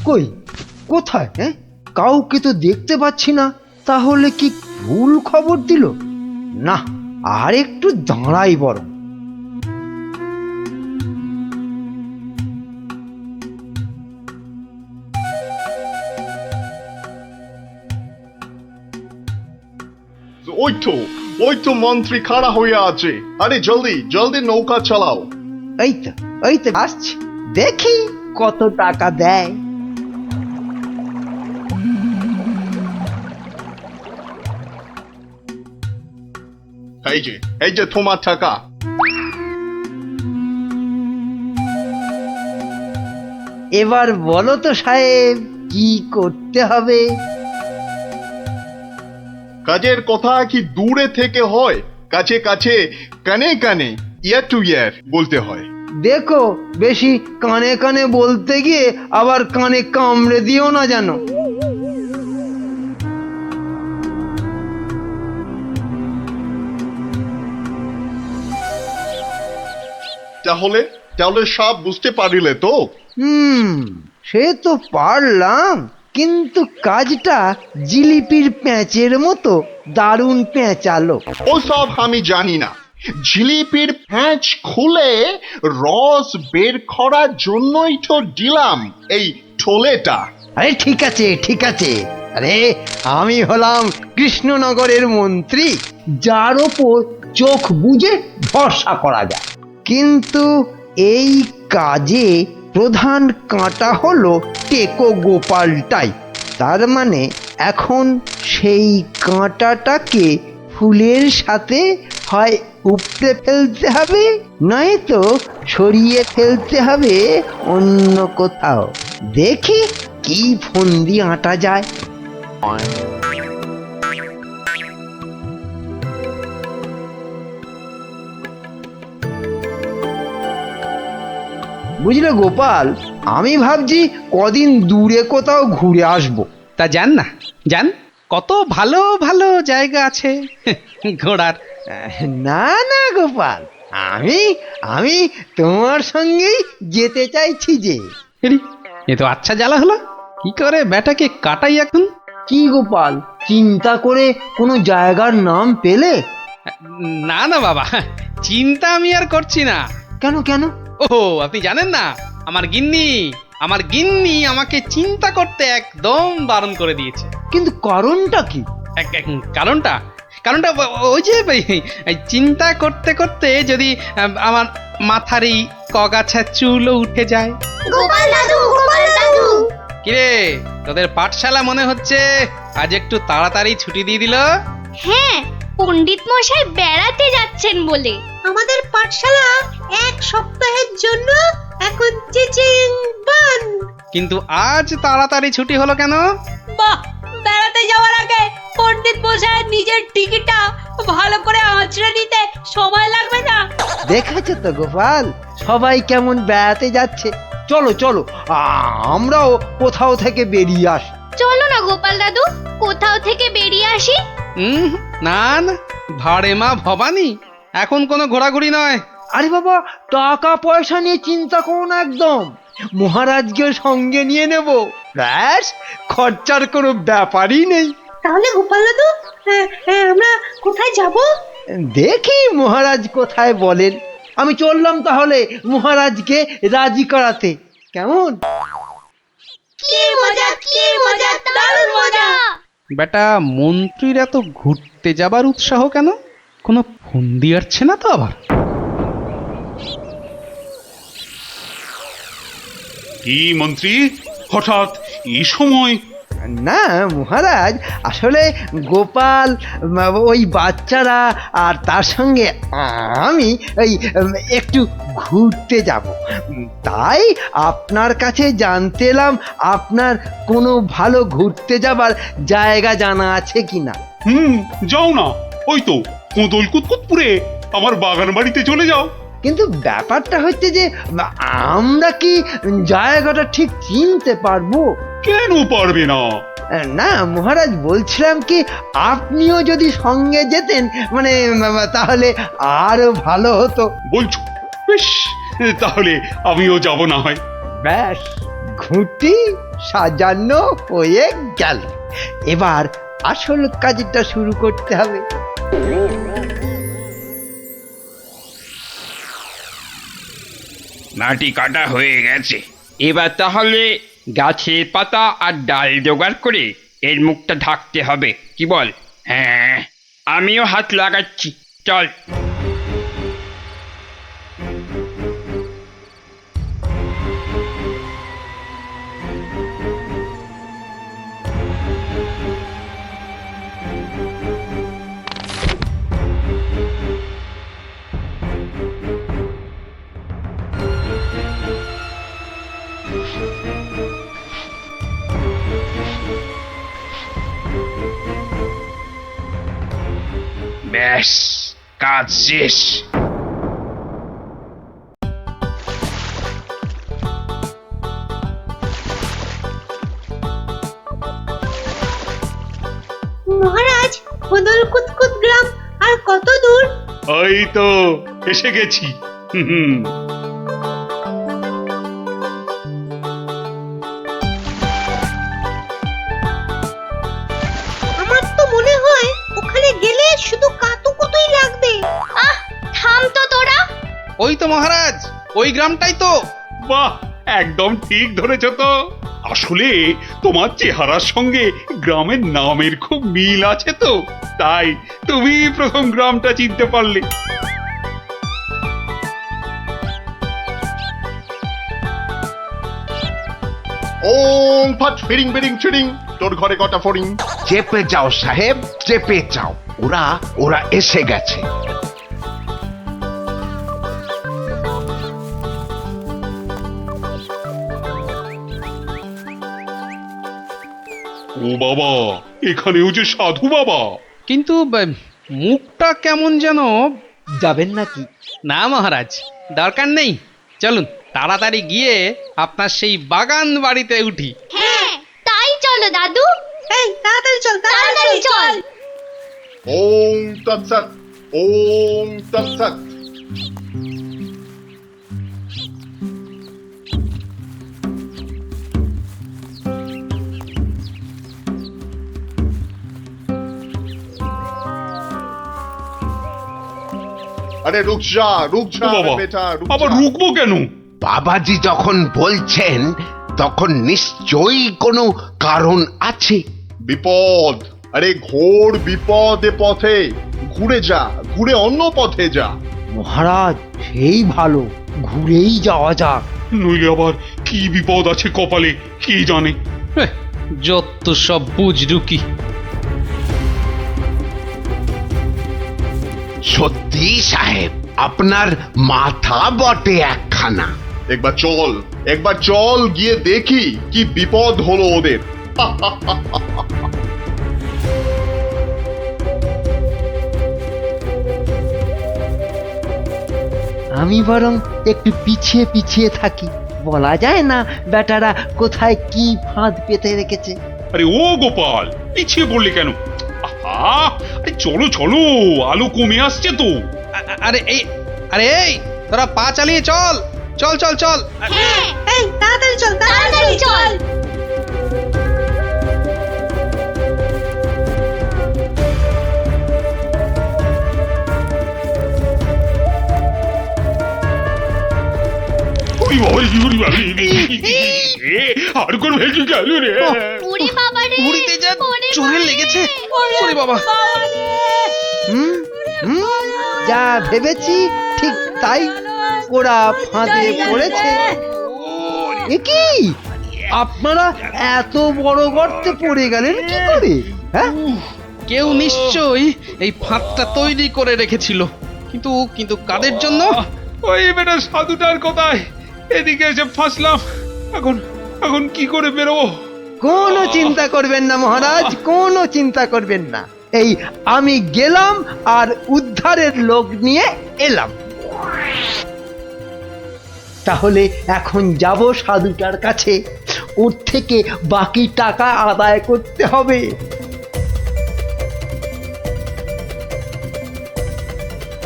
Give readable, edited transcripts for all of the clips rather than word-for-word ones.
কই কোথায়? হ্যাঁ, কাউকে তো দেখতে পাচ্ছি না। তাহলে কি ভুল খবর দিল? না, আর একটু দাঁড়াই বরং। ওই তো মন্ত্রী খাড়া হয়ে আছে। আরে জলদি জলদি নৌকা চালাও। এই তো আসছি, দেখি কত টাকা দেয়। এই যে তোমার টাকা। এবার বলো তো সাহেব, কি করতে হবে? কাজের কথা কি দূরে থেকে হয়? কাছে কাছে, কানে কানে, ইয়ার টু ইয়ার বলতে হয়। দেখো, বেশি কানে কানে বলতে গিয়ে আবার কানে কামড়ে দিও না জানো। তাহলে তাহলে সব বুঝতে পারিলে তো? সে তো পারলাম, কিন্তু কাজটা জিলিপির প্যাঁচের মতো দারুণ পেঁচালো। ও সব আমি জানি না। জিলিপির প্যাঁচ খুলে রস বের করার জন্যই তো দিলাম এই ঠোলেটা। আরে ঠিক আছে ঠিক আছে, আরে আমি হলাম কৃষ্ণনগরের মন্ত্রী, যার ওপর চোখ বুজে ভরসা করা যায়। কিন্তু এই কাজে প্রধান কাঁটা হলো টেকো গোপালটাই। তার মানে এখন সেই কাঁটাটাকে ফুলের সাথে হয় উপড়ে ফেলতে হবে, নয়তো সরিয়ে ফেলতে হবে অন্য কোথাও। দেখি কি ফন্দি আঁটা যায়। বুঝলে গোপাল, আমি ভাবছি কদিন দূরে কোথাও ঘুরে আসবো। তা যান না, যান, কত ভালো ভালো জায়গা আছে ঘোরার। না না গোপাল, আমি আমি তোমার সঙ্গেই যেতে চাইছি যে। এরি, এ তো আচ্ছা জ্বালা হলো। কি করে ব্যাটাকে কাটাই এখন? কি গোপাল, চিন্তা করে কোনো জায়গার নাম পেলে? না না বাবা, চিন্তা আমি আর করছি না। কেন কেন? ও আপনি জানেন না, আমার গিন্নি আমাকে চিন্তা করতে একদম বারণ করে দিয়েছে। কিন্তু কারণটা কি? কারণটা কারণটা ওই যে এই চিন্তা করতে করতে যদি আমার মাথার এই কগাছা চুলও উঠে যায়। গোপাল দাদু, গোপাল দাদু। কিরে, তোদের পাঠশালা মনে হচ্ছে আজ একটু তাড়াতাড়ি ছুটি দিয়ে দিল। হ্যাঁ, পণ্ডিত মশাই বেড়াতে যাচ্ছেন বলে। আমাদের পাঠশালা এক সপ্তাহের জন্য এখন চিচিং বন্ধ। কিন্তু আজ তাড়াতাড়ি ছুটি হলো কেন? বাহ, বেড়াতে যাওয়ার আগে পণ্ডিত মশাই নিজের টিকিটটা ভালো করে আঁচড়ে নিতে সময় লাগবে না? দেখেছো তো গোপাল, সবাই কেমন বেড়াতে যাচ্ছে। চলো চলো, আমরাও কোথাও থেকে বেরিয়ে আসি। চলো না গোপাল দাদু, কোথাও থেকে বেরিয়ে আসি। না না, ভাড়ে মা ভবানী, এখন কোনো ঘোরাঘুরি নয়। আরে বাবা, টাকা পয়সা নিয়ে চিন্তা করো না একদম। মহারাজকে সঙ্গে নিয়ে নেব, ব্যাস, খরচার কোনো ব্যাপারই নেই। তাহলে গোপাল দাদু, আমরা কোথায় যাব? দেখি মহারাজ কোথায় বলেন। আমি চললাম তাহলে মহারাজকে রাজি করাতে। কেমন? কি মজা, কি মজা, দারুণ মজা। বেটা মন্ত্রীর এত ঘুরতে যাবার উৎসাহ কেন? কোনো ফন্দি আসছে না তো আবার? কি মন্ত্রী, হঠাৎ এই সময়? না মহারাজ, আসলে গোপাল, ওই বাচ্চারা আর তার সঙ্গে আমি ওই একটু ঘুরতে যাব। তাই আপনার কাছে জানতে এলাম আপনার কোনো ভালো ঘুরতে যাবার জায়গা জানা আছে কিনা। যাও না, ওই তো কোদল কুতকুতপুরে আমার বাগান বাড়িতে চলে যাও। কিন্তু ব্যাপারটা হচ্ছে যে আমরা কি জায়গাটা ঠিক চিনতে পারবো? কেন পারবে না? না মহারাজ, বলছিলাম কি আপনিও যদি সঙ্গে যেতেন, মানে তাহলে আরো ভালো হতো। বলছো? বেশ, তাহলে আমিও যাব না হয়। ব্যাস, ঘুঁটি সাজানো হয়ে গেল। এবার আসল কাজটা শুরু করতে হবে। মাটি কাটা হয়ে গেছে, এবার তাহলে গাছের পাতা আর ডাল জোগাড় করে এর মুখটা ঢাকতে হবে, কি বল? হ্যাঁ, আমিও হাত লাগাচ্ছি, চল। ব্যাস, কাজ শেষ। মহারাজ, খোদল কুতকুত গ্রাম আর কত দূর? ওই তো এসে গেছি। হুম, আমার তো মনে হয় ওখানে গেলে শুধু কাতুকুতুই লাগবে। আহ, থাম তো তোরা। ওই তো মহারাজ, ওই গ্রামটাই তো। বাহ, একদম ঠিক ধরেছ তো। আসলে তোমার চেহারার সঙ্গে গ্রামের নামের খুব মিল আছে তো, তাই তুমি প্রথম গ্রামটা চিনতে পারলে। ওম ফট ফিরিং বিরিং চিরিং, তোর ঘরে কটা ফড়িং? চেপে যাও সাহেব, চেপে যাও, ওরা ওরা এসে গেছে। ও বাবা, এখানেও যে সাধু বাবা। কিন্তু মুখটা কেমন যেন। যাবেন নাকি? না মহারাজ, দরকার নেই, চলুন তাড়াতাড়ি গিয়ে আপনার সেই বাগান বাড়িতে উঠি। হ্যাঁ, তাই চলো দাদু। এই তাড়াতাড়ি চল, তাড়াতাড়ি চল। ওম তৎসৎ, ওম তৎসৎ। আরে রুক যা ও বাবা, বেটা, রুক আবার যা। রুকবো কেন? বাবাজি যখন বলছেন তখন নিশ্চয়ই কোনো কারণ আছে। বিপদ, আরে ঘোর বিপদ এ পথে। ঘুরে যা, ঘুরে অন্য পথে যা। মহারাজ, সেই ভালো, ঘুরেই যাওয়া যাক। নইলে আবার কি বিপদ আছে কপালে, কি জানে। হেহ, যত সব বুঝরুকি। সত্যি সাহেব, আপনার মাথা বটে একখানা। একবার চল গিয়ে দেখি কি বিপদ হলো ওদের। আমি বরং একটু পিছিয়ে পিছিয়ে থাকি, বলা যায় না বেটারা কোথায় কি ফাঁদ পেতে রেখেছে। আরে ও গোপাল, পিছিয়ে পড়লে কেন? আহা, আরে চলো চলো, আলো কমে আসছে তো। আরে এই তোরা পা চালিয়ে চল, চল চল চল। হ্যাঁ, এই তাড়াতাড়ি চল, তাড়াতাড়ি চল। ওরে বাবা, ওরে বাবা, আর কোন ভেঙে গেল রে। ওরে বাবা রে, উড়িতে যা চোরে লেগেছে। ওরে বাবা, হুম হুম, যা ভেবেছি ঠিক তাই, ওরা ফাঁদে পড়েছে। এ কি, আপনারা এত বড় গর্তে পড়ে গেলেন কি করে? হ্যাঁ, কেউ নিশ্চয়ই এই ফাঁদটা তৈরি করে রেখেছিল, কিন্তু কিন্তু কাদের জন্য? ওই বেটা সাধুটার কথায় এদিকে এসে ফাঁসলাম। এখন এখন কি করে বেরোবো? কোনো চিন্তা করবেন না মহারাজ, কোনো চিন্তা করবেন না। এই আমি গেলাম আর উদ্ধারের লোক নিয়ে এলাম। তাহলে এখন যাব সাধুটার কাছে, ওর থেকে বাকি টাকা আদায় করতে হবে।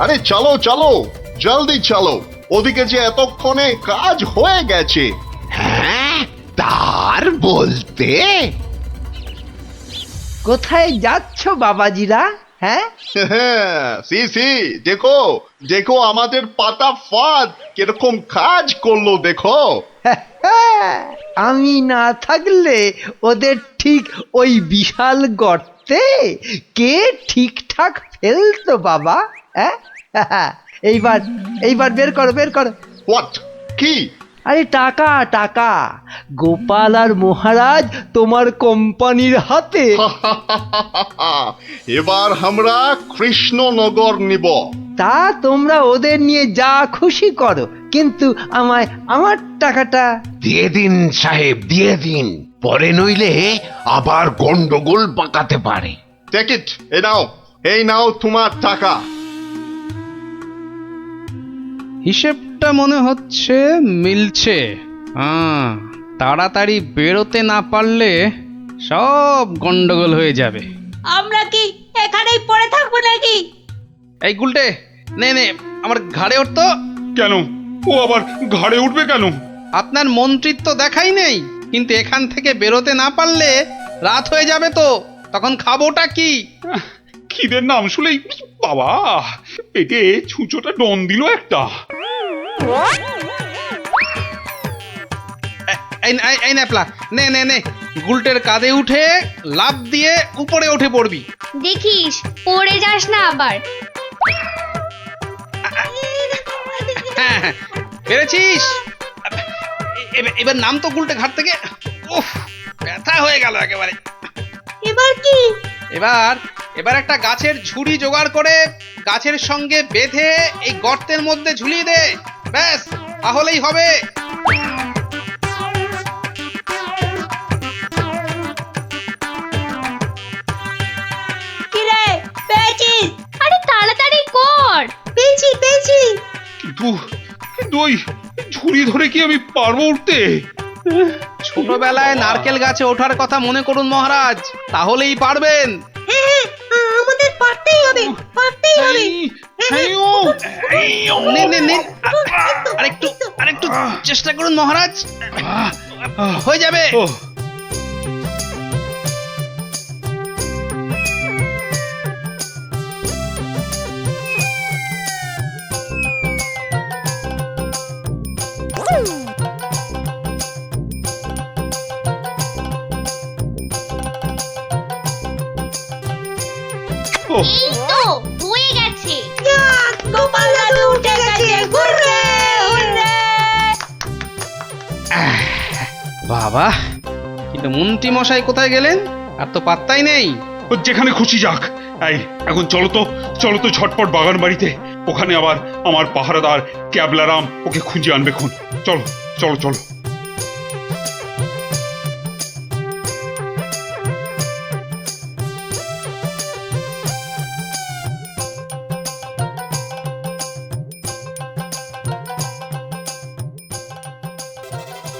আরে চলো চলো, জলদি চলো, ওদিকে যে এতক্ষণে কাজ হয়ে গেছে। হ্যাঁ, তার বলতে কোথায় যাচ্ছ বাবাজিরা? হ্যাঁ, সি সি, দেখো দেখো আমাদের পাতা ফাঁদ কিরকম কাজ করলো দেখো। আমি না থাকলে ওদের ঠিক ওই বিশাল গর্তে কে ঠিকঠাক ফেলতো বাবা? হ্যাঁ, এইবার এইবার বের করো বের করো। হোয়াট? কি? আরে টাকা টাকা, গোপাল আর মহারাজ তোমার কোম্পানির হাতে। এবার আমরা কৃষ্ণনগর নিব। তা তোমরা ওদের নিয়ে যা খুশি করো, কিন্তু আমায় আমার টাকাটা। দিয়ে দিন সাহেব, দিয়ে দিন, পরে নইলে আবার গন্ডগোল পাকাতে পারে। টেক ইট, এই নাও তোমার টাকা। হিসেবটা মনে হচ্ছে মিলছে। তাড়াতাড়ি বেরোতে না পারলে সব গন্ডগোল হয়ে যাবে। আমরা কি এখানেই পড়ে থাকবো নাকি? এই গুলটে, নে নে আমার ঘাড়ে উঠতো। কেন, ও আবার ঘাড়ে উঠবে কেন? আপনার মন্ত্রিত্ব দেখাই নেই, কিন্তু এখান থেকে বেরোতে না পারলে রাত হয়ে যাবে তো, তখন খাবোটা কি? খিদের নাম শুলেই বাবা পেটে ছুঁচোটা ডন দিল একটা। এই ন্যাপলা, নে নে নে, গুলটের কাঁধে উঠে লাফ দিয়ে উপরে উঠে পড়বি। দেখিস পড়ে যাস না আবার। হ্যাঁ, পেরেছিস? এবার নাম তো গুলটে ঘাট থেকে। উফ, ব্যথা হয়ে গেল একেবারে। এবার কি? এবার একটা গাছের ঝুড়ি জোগাড় করে গাছের সঙ্গে বেঁধে এই গর্তের মধ্যে ঝুলিয়ে দে, ব্যাস তাহলেই হবে। কিরে, পেয়েছিস? আরে তাড়াতাড়ি কর। পেয়েছি। কিন্তু ওই ঝুড়ি ধরে কি আমি পারবো উঠতে? ছোটবেলায় নারকেল গাছে ওঠার কথা মনে করুন মহারাজ, তাহলেই পারবেন। আমাদের পারতেই হবে। নে, আরেকটু চেষ্টা করুন মহারাজ, হয়ে যাবে। এই তো হয়ে গেছে। গোপাল দাদু উঠে গেছে। Hurray hurray. বাবা, কিন্তু মন্ত্রী মশাই কোথায় গেলেন? আর তো পাত্তাই নেই। ও যেখানে খুশি যাক। এই এখন চলো তো ঝটপট বাগান বাড়িতে, ওখানে আবার আমার পাহারাদার ক্যাবলারাম ওকে খুঁজে আনবে খুন। চলো।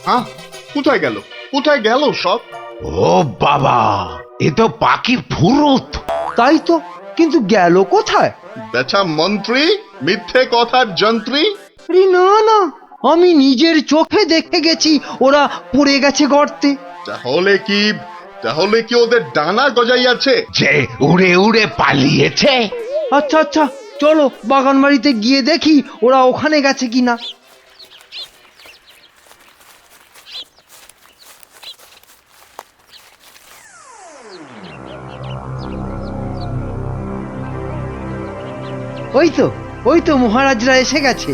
হ্যাঁ, কোথায় গেল সব? ও বাবা, এ তো পাখির ফুরুত। তাই তো, কিন্তু গেল কোথায়? বেটা মন্ত্রী, মিথ্যে কথার যন্ত্রী। আরে না না, আমি নিজের চোখে দেখে গেছি ওরা পড়ে গেছে গর্তে। তাহলে কি ওদের ডানা গজাইয়াছে? যে উড়ে উড়ে পালিয়েছে। আচ্ছা, চলো বাগান বাড়িতে গিয়ে দেখি ওরা ওখানে গেছে কিনা। ওই তো মহারাজরা এসে গেছে।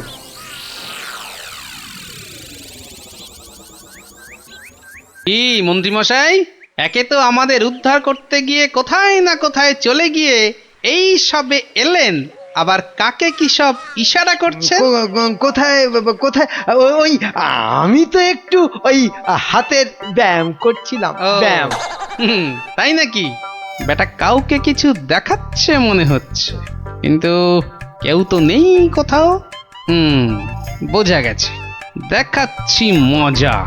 কি মন্ত্রী মশাই, একে তো আমাদের উদ্ধার করতে গিয়ে কোথায় না কোথায় চলে গিয়ে এই সবে এলেন, আবার কাকে কি সব ইশারা করছেন? কোথায় ওই আমি তো একটু ওই হাতের ব্যায়াম করছিলাম। ও, ব্যায়াম। তাই নাকি? বেটা কাউকে কিছু দেখাচ্ছে মনে হচ্ছে, কিন্তু কেউ তো নেই কোথাও। বোঝা গেছে, দেখাচ্ছি মজা।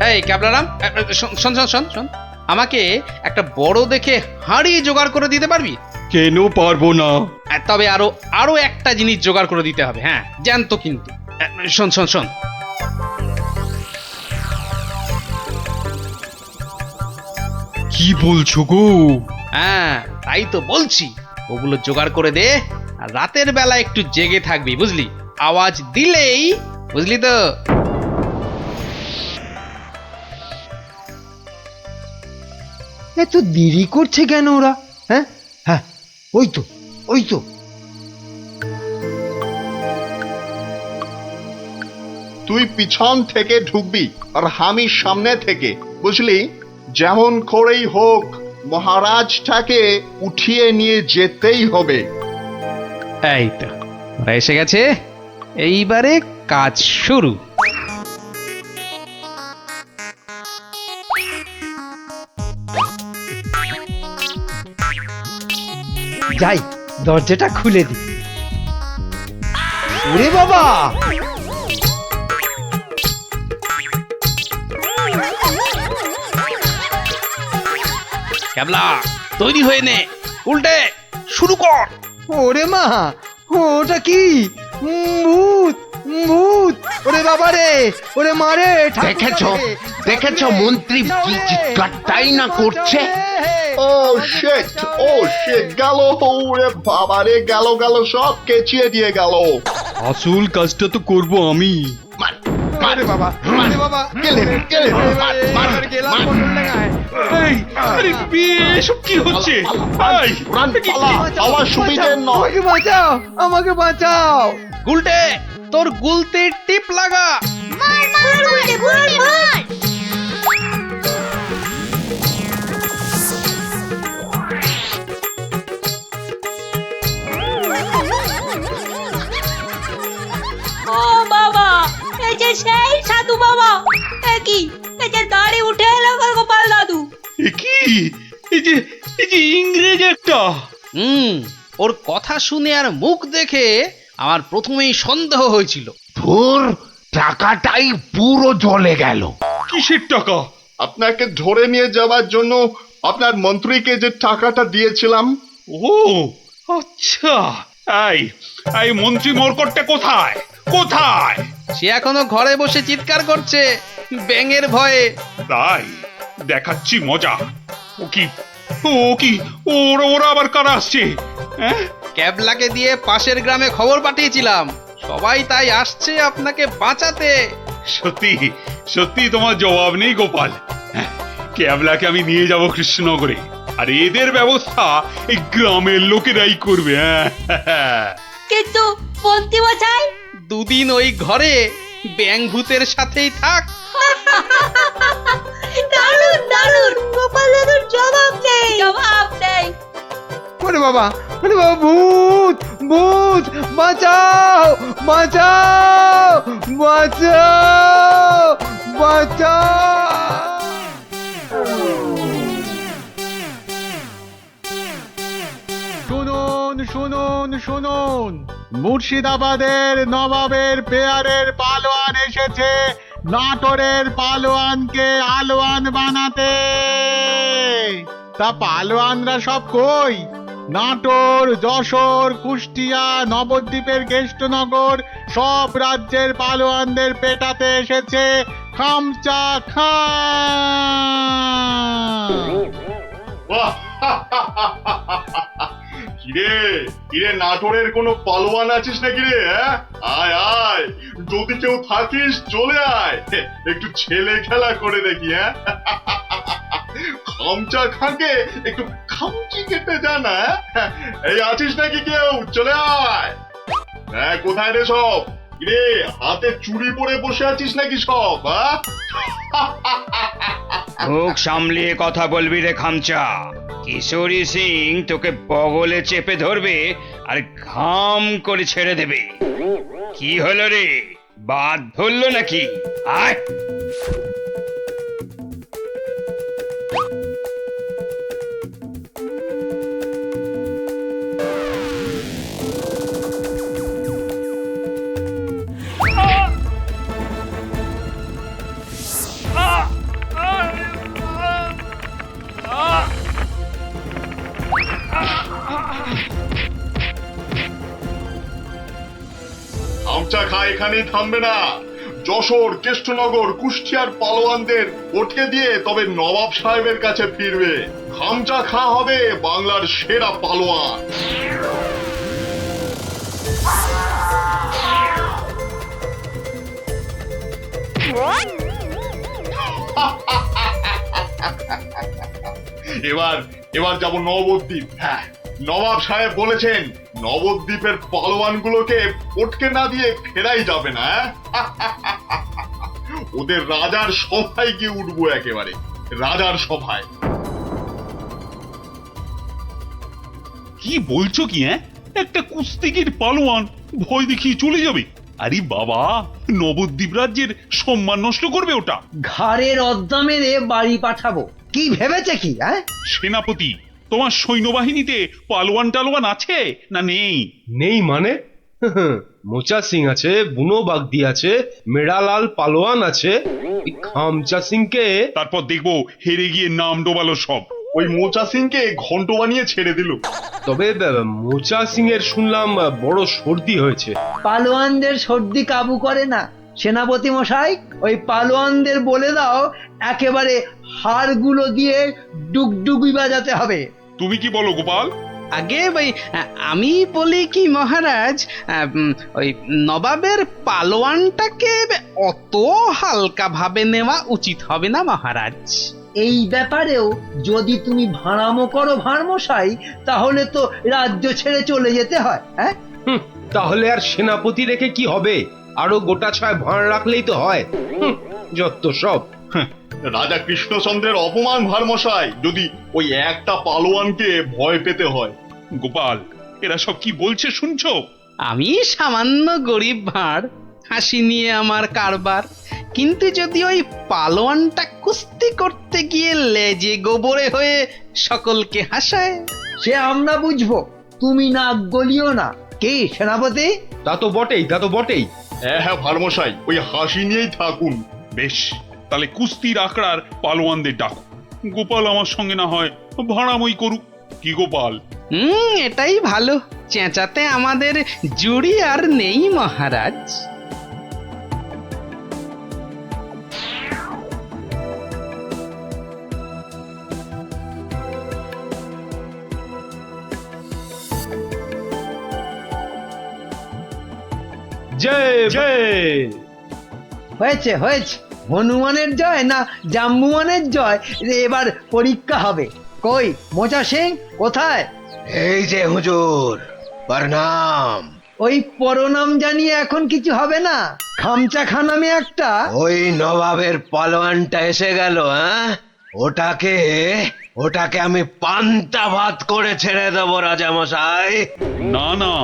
এই ক্যাবলারাম, শোন, আমাকে একটা বড় দেখে হাঁড়ি জোগাড় করে দিতে পারবি? কেন পারবো না? তবে আরো আরো একটা জিনিস জোগাড় করে দিতে হবে, হ্যাঁ জানতো কিন্তু। শোন শোন শোন, কি বলছো গো? হ্যাঁ তাই তো বলছি, ওগুলো জোগাড় করে দে, আর রাতের বেলা একটু জেগে থাকবি বুঝলি, আওয়াজ দিলেই, বুঝলি তো। এত দেরি করছে কেন ওরা? হ্যাঁ হ্যাঁ, ওই তো ওই তো। তুই পিছন থেকে ঢুকবি আর আমি সামনে থেকে, বুঝলি? যেমন করেই হোক মহারাজটাকে উঠিয়ে নিয়ে যেতেই হবে। এই তো ওরা এসে গেছে, এইবারে কাজ শুরু। যাই, দরজাটা খুলে দি। ওরে বাবা, ক্যাবলা তৈরি হয়ে নে, উল্টে শুরু কর। ওরে মা, ওটা কি? ভূত, ভূত! ওরে বাবা রে, ওরে মারে! দেখেছো দেখেছো মন্ত্রী কি চিৎকারটাই না করছে। ও শিট, ও শিট, গেল! ওরে বাবা রে, গেল গেল, সব কেচিয়ে দিয়ে গেল। আসল কাজটা তো করব আমি। মার, ওরে বাবা, ওরে বাবা! গেলেন, গেলেন, মার, মার, এবার গেলাম মার। বটল ডাঙায়। এই, আরে এসব কি হচ্ছে? এই, রান, পালা, পালা সুবিধে নয়। আমাকে বাঁচাও, আমাকে বাঁচাও! গুলটে তোর গুলতির টিপ লাগা। মার মার উল্টে মার মার। ও বাবা, এই যে সেই সাধু বাবা, কি এই যে দাঁড়ি উঠে এলো গোপাল দাদু। এ কি? এই যে ইংরেজ একটা। ওর কথা শুনে আর মুখ দেখে আমার প্রথমেই সন্দেহ হয়েছিল। ধুর, টাকাটাই পুরো জ্বলে গেল। কিসের টাকা? আপনাকে ধরে নিয়ে যাওয়ার জন্য আপনার মন্ত্রীকে যে টাকাটা দিয়েছিলাম। ও আচ্ছা, এই মন্ত্রী মরকটটা কোথায়? কোথায়? সে এখনো ঘরে বসে চিৎকার করছে ব্যাঙের ভয়ে। তাই দেখাচ্ছি মজা। ও কি, ওরা আবার কারা আসছে? হ্যাঁ, ক্যাবলাকে দিয়ে পাশের গ্রামে খবর পাঠিয়েছিলাম, সবাই তাই আসছে আপনাকে বাঁচাতে। সত্যি সত্যি তোমার জবাব নেই গোপাল। হ্যাঁ, ক্যাবলাকে আমি নিয়ে যাব কৃষ্ণনগরে, আর এদের ব্যবস্থা এই গ্রামের লোকেরাই করবে। হ্যাঁ, কিন্তু মন্ত্রী মশাই, দুদিন ওই ঘরে ব্যাঙ ভূতের সাথেই থাক। দারুণ দারুণ, গোপাল দাদুর জবাব নেই, জবাব নেই। ওরে বাবা, ওরে বাবা! ভূত, ভূত! বাঁচাও, বাঁচাও, বাঁচাও, বাঁচাও! শুনুন শুনুন শুনুন, মুর্শিদাবাদের নবাবের পেয়ারের পালোয়ান এসেছে নাটোরের পালোয়ানকে আলোয়ান বানাতে। তা পালোয়ানরা সব কই? নাটোর, যশোর, কুষ্টিয়া, নবদ্বীপের কেষ্টনগর সব রাজ্যের পালোয়ানদের পেটাতে এসেছে খামচা খান। কিরে কিরে, নাটোরের কোনো পালোয়ান আছিস নাকি রে? হ্যাঁ, আয় আয়, যদি কেউ থাকিস চলে আয়, একটু ছেলে খেলা করে দেখি। হ্যাঁ, খামচা খাকে একটু খামচি কেটে জানা। এই আছিস নাকি কেউ? চলে আয়। হ্যাঁ, কোথায় রে সব? কিরে, হাতে চুড়ি পরে বসে আছিস নাকি সব? হ্যাঁ, মুখ সামলিয়ে কথা বলবি রে খামচা। কিশোরী সিং তোকে বগলে চেপে ধরবে আর ঘাম করে ছেড়ে দেবে। কি হলো রে, বাদ ধরলো নাকি? আয়, খামচা খা এখানেই থামবে না। যশোর, কেষ্টনগর, কুষ্টিয়ার পালোয়ানদের ওঠে দিয়ে তবে নবাব সাহেবের কাছে ফিরবে। খামচা খা হবে বাংলার সেরা পালোয়ান। এবার এবার যাব নবদ্বীপ। হ্যাঁ, নবাব সাহেব বলেছেন নবদ্বীপের পালোয়ানগুলোকে পটকে না দিয়ে ফেরাই যাবে না। ওদের রাজার সভায় গিয়ে উঠবো, একেবারে রাজার সভায়। কি বলছো কি? একটা কুস্তিগির পালোয়ান ভয় দেখিয়ে চলে যাবে? আরে বাবা, নবদ্বীপ রাজ্যের সম্মান নষ্ট করবে ওটা। ঘাড়ের অদ্দা মেরে বাড়ি পাঠাবো। কি ভেবেছে কি? হ্যাঁ, সেনাপতি, তোমার সৈন্যবাহিনীতে পালোয়ান টালোয়ান আছে না নেই? নেই মানে? মোচা সিং আছে, বুনো বাগদি আছে, মেড়ালাল পালোয়ান আছে। এই খামচা সিংকে তারপর দেখবো হেরে গিয়ে নাম ডোবালো সব। ওই মোচা সিংকে ঘন্ট বানিয়ে ছেড়ে দিল। তবে মোচা সিং এর শুনলাম বড় সর্দি হয়েছে। পালোয়ানদের সর্দি কাবু করে না সেনাপতি মশাই। ওই পালোয়ানদের বলে দাও একেবারে হাড়গুলো দিয়ে ডুগডুগি বাজাতে হবে। তুমি কি বলো গোপাল? আগে ভাই আমি বলি কি মহারাজ, ওই নবাবের পালোয়ানটাকে অত হালকা ভাবে নেওয়া উচিত হবে না মহারাজ। এই ব্যাপারেও যদি তুমি ভাড়ামো করো ভাড়মশাই, তাহলে তো রাজ্য ছেড়ে চলে যেতে হয়। হ্যাঁ, তাহলে আর সেনাপতি রেখে কি হবে? আরো গোটা ছয় ভাঁড় রাখলেই তো হয়। যত সব। রাজা কৃষ্ণচন্দ্রের অপমান ভারমশাই, যদি ওই একটা পালোয়ানকে ভয় পেতে হয়। গোপাল, এরা সব কি বলছে শুনছো? আমি সামান্য গরিব ভাঁড়, হাসি নিয়ে আমার কারবার। কিন্তু যদি ওই পালোয়ানটা কুস্তি করতে গিয়ে লেজে গোবরে হয়ে সকলকে হাসায়, সে আমরা বুঝবো, তুমি নাক গলিও না। কি সেনাপতি? তা তো বটেই, তা তো বটেই। হ্যাঁ হ্যাঁ ভারমশাই, ওই হাসি নিয়েই থাকুন। বেশ, তাহলে কুস্তির আখড়ার পালোয়ানদের ডাকো। গোপাল আমার সঙ্গে না হয় ভাড়ামই করুক। কি গোপাল? এটাই ভালো। চেঁচাতে আমাদের জুড়ি আর নেই মহারাজ। জয় জয়। হয়েছে হয়েছে, হনুমানের জয় না জাম্বুয়ানের জয় এবার পরীক্ষা হবে। কই মোচা সিং কোথায়? এই যে হুজুর, প্রণাম। ওই পরনাম জানিয়ে এখন কিছু হবে না। খামচা খানামে একটা। ওই নবাবের পালোয়ানটা এসে গেল। ওটাকে ওটাকে আমি পান্তা ভাত করে ছেড়ে দেবো রাজামশাই। না না,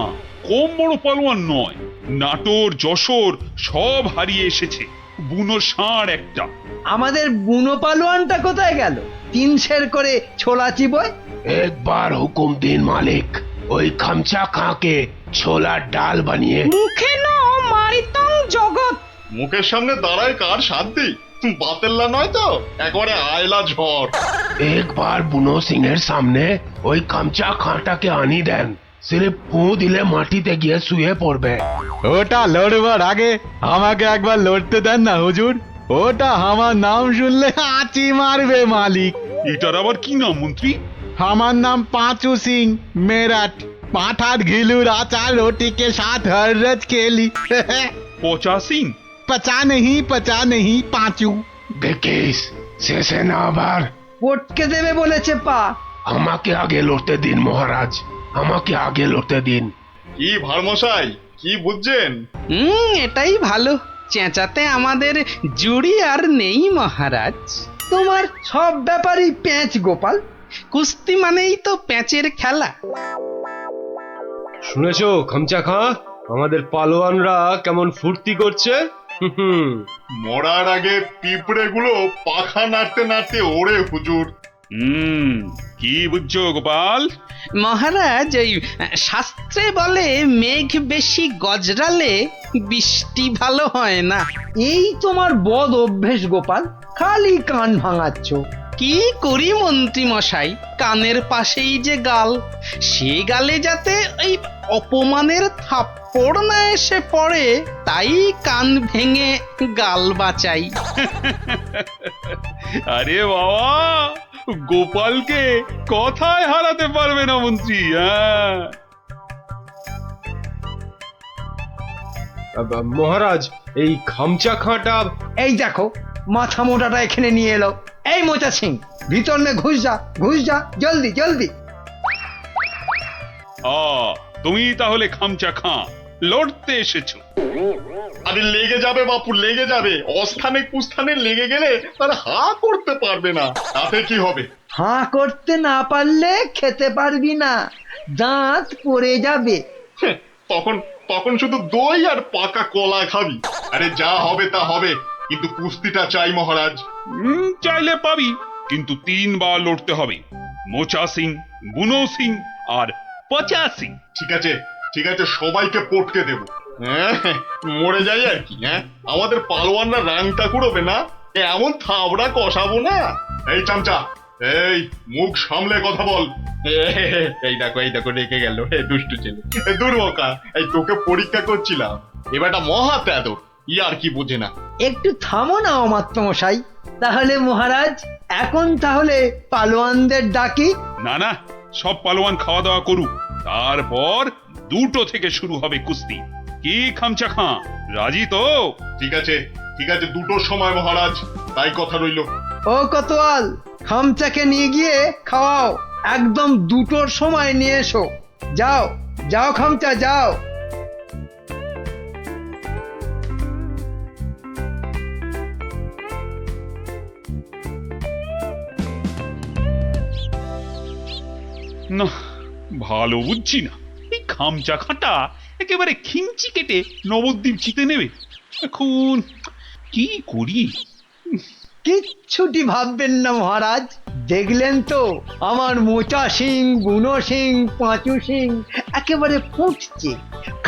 কম বড় পালোয়ান নয়। নাটোর, যশোর সব হারিয়ে এসেছে। বুনো ষাঁড় একটা। আমাদের বুনো পালোয়ানটা কোথায় গেল? 3 সের করে ছোলা চিবয়। একবার হুকুম দিন মালিক, ওই খামচা খাঁকে ছোলার ডাল বানিয়ে। মুখে ন মারিতং জগৎ। মুখের সামনে দাঁড়ায় কার শান্তি? বাতেল্লা নয় তো, একবারে আয়লা ঝড়। একবার বুনো সিং এর সামনে ওই খামচা খাঁটাকে আনি দেন, সিরে ফু দিলে মাটিতে গিয়ে শুয়ে পড়বে। ওটা লড়বার আগে আমাকে একবার লড়তে দেন না হুজুর। ওটা আমার নাম শুনলে আঁচি মারবে মালিক। এটার আবার কি নাম মন্ত্রী? আমার নাম पांचू सिंह मेरठ। पाठार घिलूर आचार रोटी के साथ हर रोज खेली। পচা সিং? पचा नहीं पांचू। দেখিস শেষে না আবার। পটকে দেবে বলেছে পা। আমাকে আগে লড়তে দিন মহারাজ, আমাকে আগে লড়তে দিন। কি ভারমশাই, কি বুঝছেন? এটাই ভালো। চেঁচাতে আমাদের জুড়ি আর নেই মহারাজ। তোমার সব ব্যাপারই প্যাঁচ গোপাল। কুস্তি মানেই তো প্যাঁচের খেলা। শুনেছো খামচা খাঁ, আমাদের পালোয়ানরা কেমন ফুর্তি করছে? মরার আগে পিঁপড়ে গুলো পাখা নাড়তে নাড়তে ওড়ে হুজুর। কি বুঝছো গোপাল? মহারাজ, ওই শাস্ত্রে বলে মেঘ বেশি গজরালে বৃষ্টি ভালো হয় না। এই তোমার বদ অভ্যেস গোপাল, খালি কান ভাঙাচ্ছ। কি করি মন্ত্রী মশাই, কানের পাশেই যে গাল, সে গালে যাতে এই অপমানের থাপ্পড় না এসে পড়ে, তাই কান ভেঙে গাল বাঁচাই। আরে বাবা, গোপালকে কথায় হারাতে পারবে না মন্ত্রী। হ্যাঁ, মহারাজ, এই খামচা খাঁটা এই দেখো মাথা মোটাটা এখানে নিয়ে এলো। এই মোচা সিং, ভিতর মে ঘুষ যা জলদি জলদি। তুমি তাহলে খামচা খাঁ লড়তে এসেছো? আরে লেগে যাবে বাপু, লেগে যাবে। অস্থানে কুস্থানে লেগে গেলে তার হা করতে পারবে না, তাতে কি হবে? হাঁ করতে না পারলে খেতে পারবি না, দাঁত পড়ে যাবে। হ্যাঁ, তখন তখন শুধু দই আর পাকা কলা খাবি। আরে যা হবে তা হবে, কিন্তু কুস্তিটা চাই মহারাজ। চাইলে পাবি, কিন্তু 3 বার লড়তে হবে। মোচা সিং, বুনো সিং আর পচা সিং। ঠিক আছে ঠিক আছে, সবাইকে পটকে দেব। হ্যাঁ, মরে যাই আর কি। হ্যাঁ, আমাদের পালোয়ানরা রাংটা কুড়োবে না, এমন থাবড়া কষাবো না। এই চামচা, এই মুখ সামলে কথা বল। এই দেখো রেখে গেল দুষ্টু ছেলে। দুর্বকা, এই তোকে পরীক্ষা করছিলাম, এবারটা মহা তেদর, আর কি বোঝে না। একটু থামো না অমাত্য মশাই। তাহলে মহারাজ, এখন তাহলে পালোয়ানদের ডাকি। না, সব পালোয়ান খাওয়া দাওয়া করুক, তারপর 2টো থেকে শুরু হবে কুস্তি। কি খামচা খাঁ, রাজি তো? ঠিক আছে 2টোর সময় মহারাজ, তাই কথা রইল। ও কোতোয়াল, খামচাকে নিয়ে গিয়ে খাওয়াও, একদম 2টোর সময় নিয়ে এসো। যাও খামচা যাও। না, ভালো বুঝছি না, এই খামচা খাঁটা একেবারে খিঞ্চি কেটে নবদ্বীপ জিতে নেবে। এখন কি করি? কিচ্ছুটি ভাববেন না মহারাজ, দেখলেন তো আমার মোচা সিং, বুনো সিং, পাঁচু সিং একেবারে ফুটছে,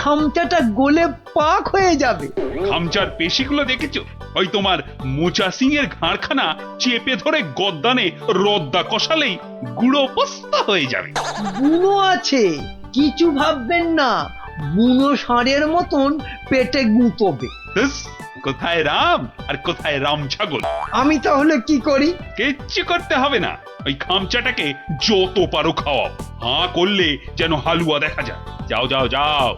খামচাটা গলে পাক হয়ে যাবে। খামচার পেশিগুলো দেখেছো? ওই তোমার মোচা সিং এর ঘাড়খানা চেপে ধরে গদ্দানে রদ্দা কষালেই গুঁড়ো বস্তা হয়ে যাবে। বুনো আছে, কিছু ভাববেন না, বুনো ষাঁড়ের মতন পেটে গুঁতবে। ব্যাস, কোথায় রাম আর কোথায় রাম ছাগল। আমি তাহলে কি করি? কিচ্ছু করতে হবে না, ওই খামচাটাকে যত পারো খাওয়াও, হাঁ করলে যেন হালুয়া দেখা যায়। যাও।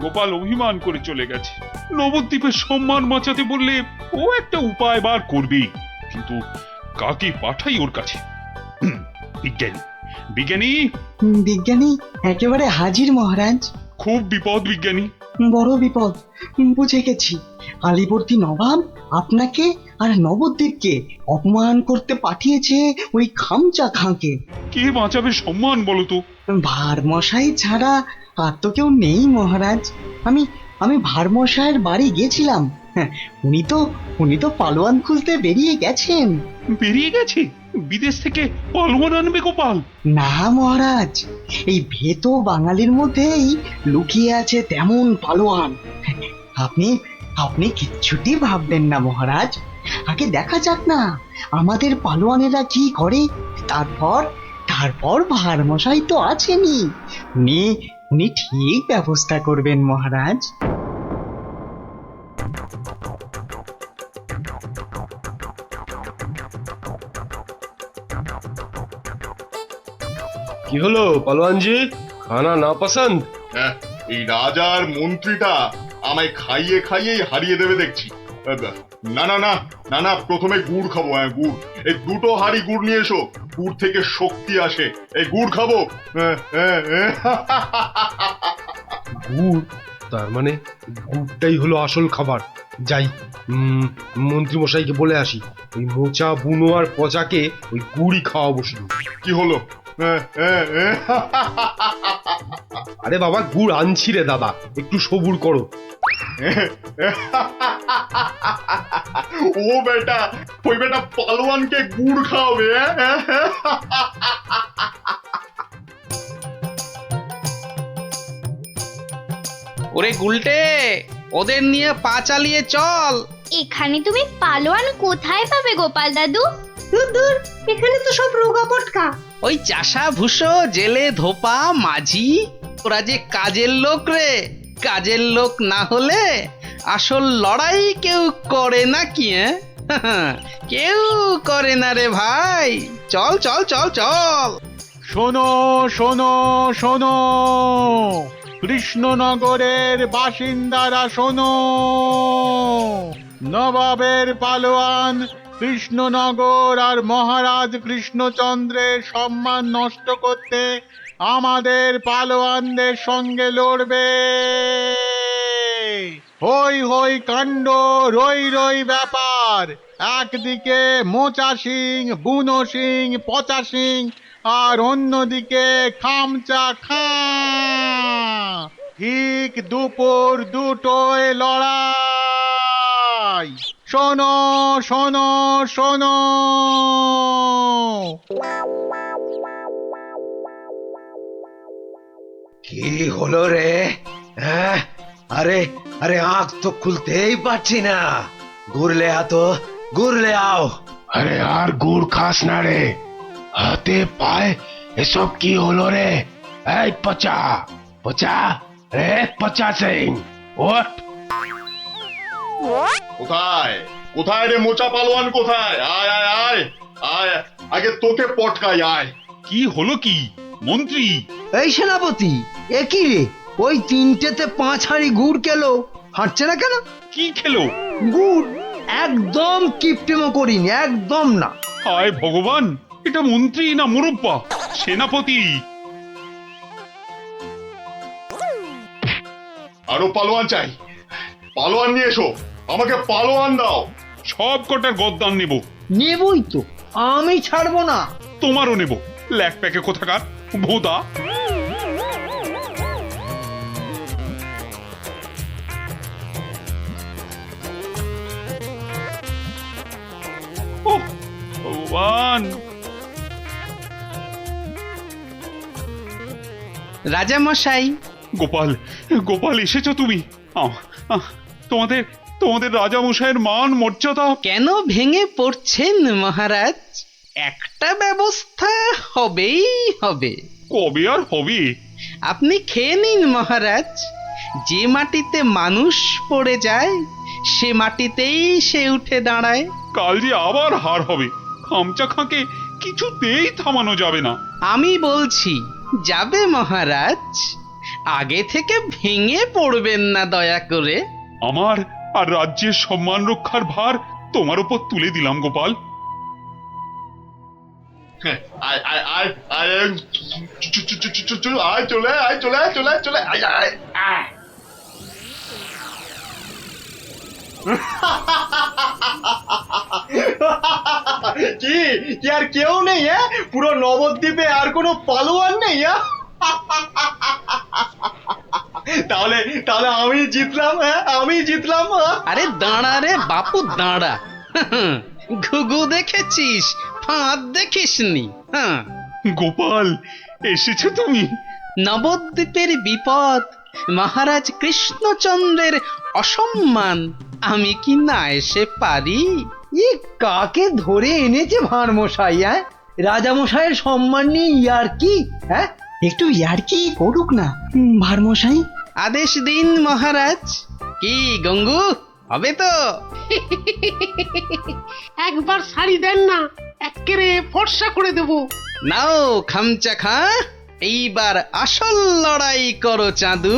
গোপাল অভিমান করে চলে গেছে। নবদ্বীপের সম্মান বাঁচাতে বললে ও একটা উপায় বার করবেই, কিন্তু কাকে পাঠাই ওর কাছে? বিজ্ঞানী একেবারে হাজির মহারাজ। খুব বিপদ বিজ্ঞানী। বড় বিপদ, বুঝে গেছি। আলীবর্দী নবাব আপনাকে আর নবদ্বীপকে অপমান করতে পাঠিয়েছে ওই খামচা খাঁকে। কে বাঁচাবে সম্মান বলো তো? ভারমশাই ছাড়া আর তো কেউ নেই মহারাজ। আমি ভারমশাইয়ের বাড়ি গেছিলাম। হ্যাঁ, উনি তো পালোয়ান খুঁজতে বেরিয়ে গেছেন। বেরিয়ে গেছে? বিদেশ থেকে পালোয়ান আনবে গোপাল? না মহারাজ, এই ভেতো বাঙালির মধ্যেই লুকিয়ে আছে তেমন পালোয়ান। আপনি কিচ্ছুটি ভাববেন না মহারাজ, আগে দেখা যাক না আমাদের পালোয়ানেরা কি করে, তারপর ভারমশাই তো আছেনই, উনি ঠিক ব্যবস্থা করবেন মহারাজ। কি হলো পালোয়ানজি, খানা না পছন্দ? হ্যাঁ, এই রাজার মন্ত্রীটা আমায় খাইয়ে হারিয়ে দেবে দেখছি। না, প্রথমে গুড় খাবো। হ্যাঁ, গুড়। এই 2টো হাঁড়ি গুড় নিয়ে এসো, গুড় থেকে শক্তি আসে, এই গুড় খাবো। গুড়? তার মানে গুড়টাই হলো আসল খাবার। যাই, মন্ত্রী মশাইকে বলে আসি, ওই মোচা, বুনো আর পচাকে ওই গুড়ই খাওয়াবো শুধু। কি হলো? আরে বাবা, গুড় আনছি রে দাদা, একটু সবুর করো। ও বেটা, ওই বেটা পালোয়ানকে গুড় খাওয়াবে? ওরে গুলটে, ওদের নিয়ে পা চালিয়ে চল, এখানে তুমি পালোয়ান কোথায় পাবে গোপাল দাদু? দূর দূর, এখানে তো সব রোগা পটকা। ওই চাষা ভুষো জেলে ধোপা মাঝি ওরা যে কাজের লোক রে, কাজের লোক না হলে আসল লড়াই কেউ করে না কি? কেউ করে না রে ভাই। চল চল চল চল। শোনো শোনো শোনো, কৃষ্ণনগরের বাসিন্দারা শোনো, নবাবের পালোয়ান কৃষ্ণনগর আর মহারাজ কৃষ্ণচন্দ্রের সম্মান নষ্ট করতে আমাদের পালোয়ানদের সঙ্গে লড়বে। হই হই কাণ্ড, রই রই ব্যাপার। একদিকে মোচা সিং, বুনো সিং, পচা সিং, আর অন্যদিকে খামচা খাঁ। ঠিক দুপুর দুটোয় লড়াই। শোনো শোনো শোনো। কি হলো রে? হ্যাঁ, আরে আরে আঁখ তো খুলতেই পারছি না। ঘুরলে আতো, ঘুরলে আও। আরে আর গুড় খাস না রে, হাতে পায়ে এসব কি হলো রে? এই পচা পচা, রে পচা সিং, ওঠ। কোথায় কোথায় রে মোচা পালোয়ান, কোথায়? আয় আয় আয় আয়, আগে তোকে পটকাই, আয়। কি হলো কি মন্ত্রী? এই সেনাপতি, এ কি রে? ওই তিনটেতে 5 হাঁড়ি গুড় কেলো, হাঁটছে না কেন? কি খেলো? গুড় একদম কিপটেমো করিনি, একদম না। হায় ভগবান, এটা মন্ত্রী না মুরব্বা? সেনাপতি। আরো পালোয়ান চাই, পালোয়ান নিয়ে এসো, আমাকে পালোয়ান দাও। সব কটার গদ্দান নেব। নেবই তো, আমি ছাড়বো না। তোমারও নেব, ল্যাক প্যাকে কোথাকার ভোদা। ওহ, ভগবান। রাজা মশাই, গোপাল, গোপাল এসেছো তুমি? তোমাদের তোমাদের রাজামশাইয়ের মান মর্যাদা কেন ভেঙে পড়ছেন মহারাজ? একটা ব্যবস্থা হবেই হবে। কবে আর হবে? আপনি খেয়ে নিন মহারাজ। যে মাটিতে মানুষ পড়ে যায় সে মাটিতেই সে উঠে দাঁড়ায়। কাল যে আবার হার হবে, খামচা খাঁকে কিছুতেই থামানো যাবে না। আমি বলছি যাবে মহারাজ। আগে থেকে ভেঙে পড়বেন না দয়া করে। আমার আর রাজ্যের সম্মান রক্ষার ভার তোমার উপর তুলে দিলাম গোপাল। আয় আয় আয় আয়, আয় চলে আয়, চলে আয়, চলে আয়, চলে আয়, আয় আয়। কি কি আর কেউ নেই? হ্যাঁ, পুরো নবদ্বীপে আর কোনো পালোয়ান নেই? তাহলে তাহলে আমি জিতলাম। হ্যাঁ, আমি জিতলাম। আরে দাঁড়া রে বাপু দাঁড়া। ঘুঘু দেখেছিস, ফাঁদ দেখিসনি? হ্যাঁ, গোপাল এসেছো তুমি? নবদ্বীপের বিপদ, মহারাজ কৃষ্ণচন্দ্রের অসম্মান, আমি কি না এসে পারি? ই কাকে ধরে এনেছে ভাঁড় মশাই? হ্যাঁ, রাজা মশাইয়ের সম্মান নিয়ে ইয়ার্কি? হ্যাঁ, একটু ইয়ার্কি করুক না ভারমশাই। আদেশ দিন মহারাজ। কি গঙ্গু, হবে তো? একবার শাড়ি দেন না, এক্কেরে ফর্সা করে দেব। নাও খামচা খা, এইবার আসল লড়াই করো চাঁদু।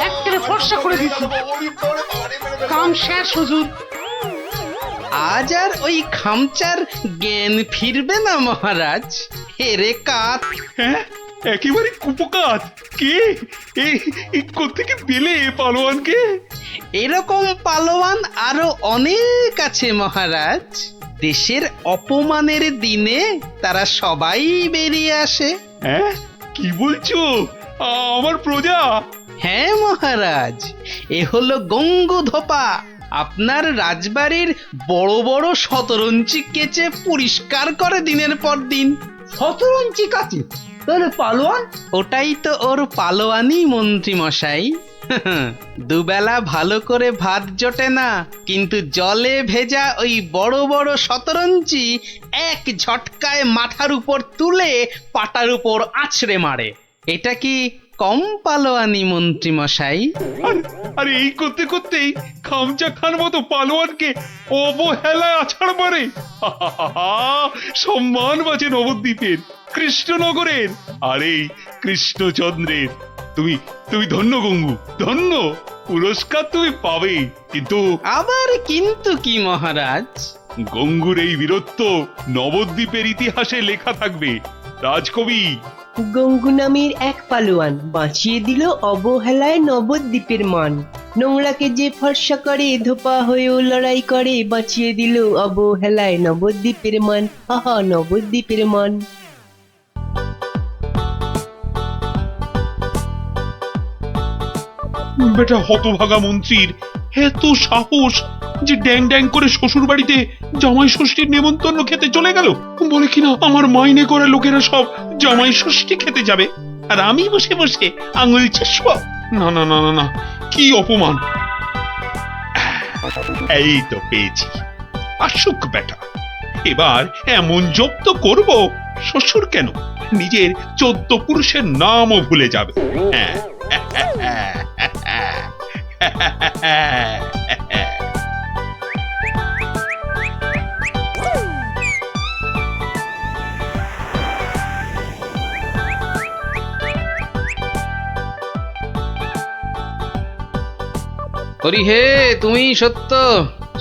এক্কেরে ফর্সা করে দিচ্ছি। কাম শেষ হুজুর। আজ আর ওই খামচার জ্ঞান ফিরবে না মহারাজ। হেরে কাত। হ্যাঁ, একেবারে কুপকাত। কে এই কোত্থেকে পেলে পালোয়ানকে? এরকম পালোয়ান আরো অনেক আছে মহারাজ। দেশের অপমানের দিনে তারা সবাই বেরিয়ে আসে। হ্যাঁ, কি বলছো? আমার প্রজা? হ্যাঁ মহারাজ, এ হলো গঙ্গু ধোপা, আপনার রাজবাড়ির বড় বড় শতরঞ্চি কেচে পরিষ্কার করে দিনের পর দিন। 17 ইঞ্চি কাছে তাহলে পালোয়ান? ওটাই তো ওর পালোয়ানি মন্ত্রী মশাই। দুবেলা ভালো করে ভাত জোটে না, কিন্তু জলে ভেজা ওই বড় বড় শতরঞ্চি এক ঝটকায় মাথার উপর তুলে পাটার উপর আছড়ে মারে। এটা কি কম পালোয়ানি মন্ত্রী মশাই? আরে এই করতে করতেই খামচা খান মতো পালোয়ানকে অবহেলায় আছাড় মারে। সম্মান বাঁচে নবদ্বীপের, কৃষ্ণনগরের, আর এই কৃষ্ণচন্দ্রের। তুমি তুমি ধন্য গঙ্গু, ধন্য। পুরস্কার তুমি পাবে, কিন্তু আবার কিন্তু কি মহারাজ? গঙ্গুর এই বীরত্ব নবদ্বীপের ইতিহাসে লেখা থাকবে। রাজকবি গঙ্গু নামের এক পালোয়ান বাঁচিয়ে দিল অবহেলায় নবদ্বীপের মান। নোংরাকে যে ফর্সা করে ধোপা হয়েও লড়াই করে, বাঁচিয়ে দিল অবহেলায় নবদ্বীপের মান। আহা, নবদ্বীপের মান। বেটা হতভাগা মন্ত্রীর এত সাহস যে ড্যাং ড্যাং করে শ্বশুর বাড়িতে জামাই ষষ্ঠীর নেমন্তন্ন খেতে চলে গেল। বলে কিনা আমার মাইনে করা লোকেরা সব জামাই ষষ্ঠী খেতে যাবে, আর আমি বসে বসে আঙুল চুষব। না না না না না, কি অপমান! এই তো পেয়েছি, আসুক বেটা। এবার এমন জব্দ করব, শ্বশুর কেন নিজের 14 পুরুষের নামও ভুলে যাবে। হ্যাঁ হরি হে, তুমি সত্য।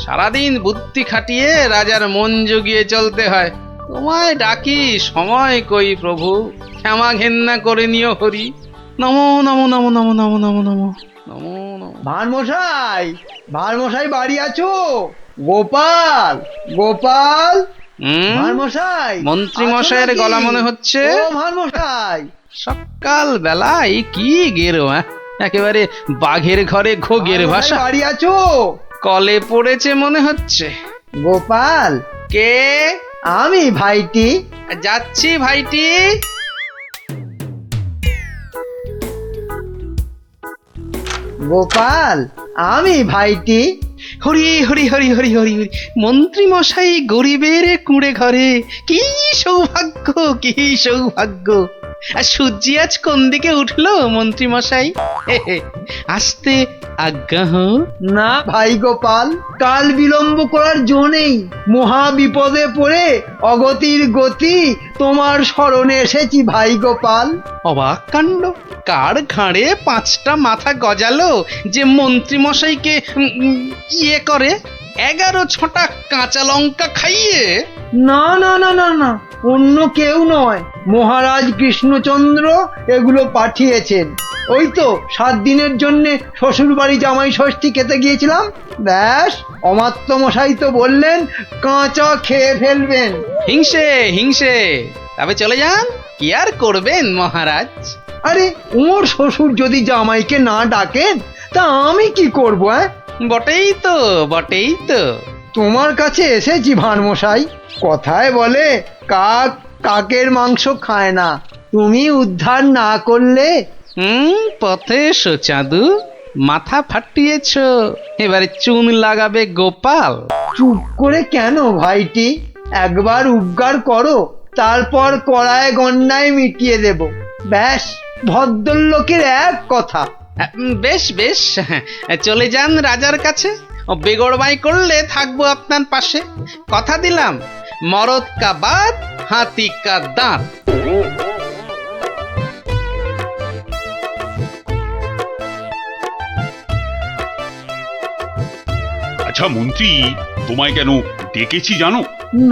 সারাদিন বুদ্ধি খাটিয়ে রাজার মন জুগিয়ে চলতে হয়। তোমায় ডাকি, সময় কই প্রভু, ক্ষমা ঘেন্না করে নিও হরি। নমো নমো নমো নমো নমো নমো নমো নমো নমো। ভারমশাই, ভারমশাই বাড়ি আছো? গোপাল, গোপাল, ভারমশাই। মন্ত্রী আছো মশাইয়ের নাকি? গলা মনে হচ্ছে। ও ভারমশাই, সকাল বেলায় কি গেরো, একেবারে বাঘের ঘরে ঘোগের ভারমশাই ভাষা। বাড়ি আছো? কলে পড়েছে মনে হচ্ছে। গোপাল, কে? আমি ভাইটি। যাচ্ছি ভাইটি। গোপাল, আমি ভাইটি। হরি হরি হরি হরি হরি হরি। মন্ত্রী মশাই গরিবের কুঁড়ে ঘরে, কি সৌভাগ্য, কি সৌভাগ্য। আর সূর্যি আজ কোন দিকে উঠলো মন্ত্রী মশাই? আসতে আজ্ঞা হোক। না ভাই গোপাল, কাল বিলম্ব করার জো নেই। মহা বিপদে পড়ে অগতির গতি তোমার স্মরণে এসেছি ভাই গোপাল। অবাক কাণ্ড, কার ঘাড়ে 5টা মাথা গজালো যে মন্ত্রী মশাইকে ইয়ে করে 11 ছোটা কাঁচা লঙ্কা খাইয়ে? না না না না না, অন্য কেউ নয়, মহারাজ কৃষ্ণচন্দ্র এগুলো পাঠিয়েছেন। ওই তো 7 দিনের জন্য শ্বশুর বাড়ি জামাই ষষ্ঠী খেতে গিয়েছিলাম, ব্যাস অমাত্য মশাই তো বললেন কাঁচা খেয়ে ফেলবেন। হিংসে হিংসে, তবে চলে যান, কি আর করবেন মহারাজ। আরে ওর শ্বশুর যদি জামাইকে না ডাকেন তা আমি কি করবো? বটেই তো, বটেই তো। তোমার কাছে এসেছি ভানমশাই। কথায় বলে কাক কাকের মাংস খায় না, তুমি উদ্ধার না করলে। পথে এসো চাঁদু, মাথা ফাটিয়েছ, এবারে চুন লাগাবে গোপাল। চুপ করে কেন ভাইটি? একবার উপকার করো, তারপর কড়ায় গন্ডায় মিটিয়ে দেব। ব্যাস ভদ্রলোকের এক কথা। বেশ বেশ, চলে যান রাজার কাছে। বেগড়বাই করলে থাকবো আপনার পাশে। কথা দিলাম, মরদ কা বাত, হাতি কা দাঁত। আচ্ছা মন্ত্রী, তোমায় কেন ডেকেছি জানো?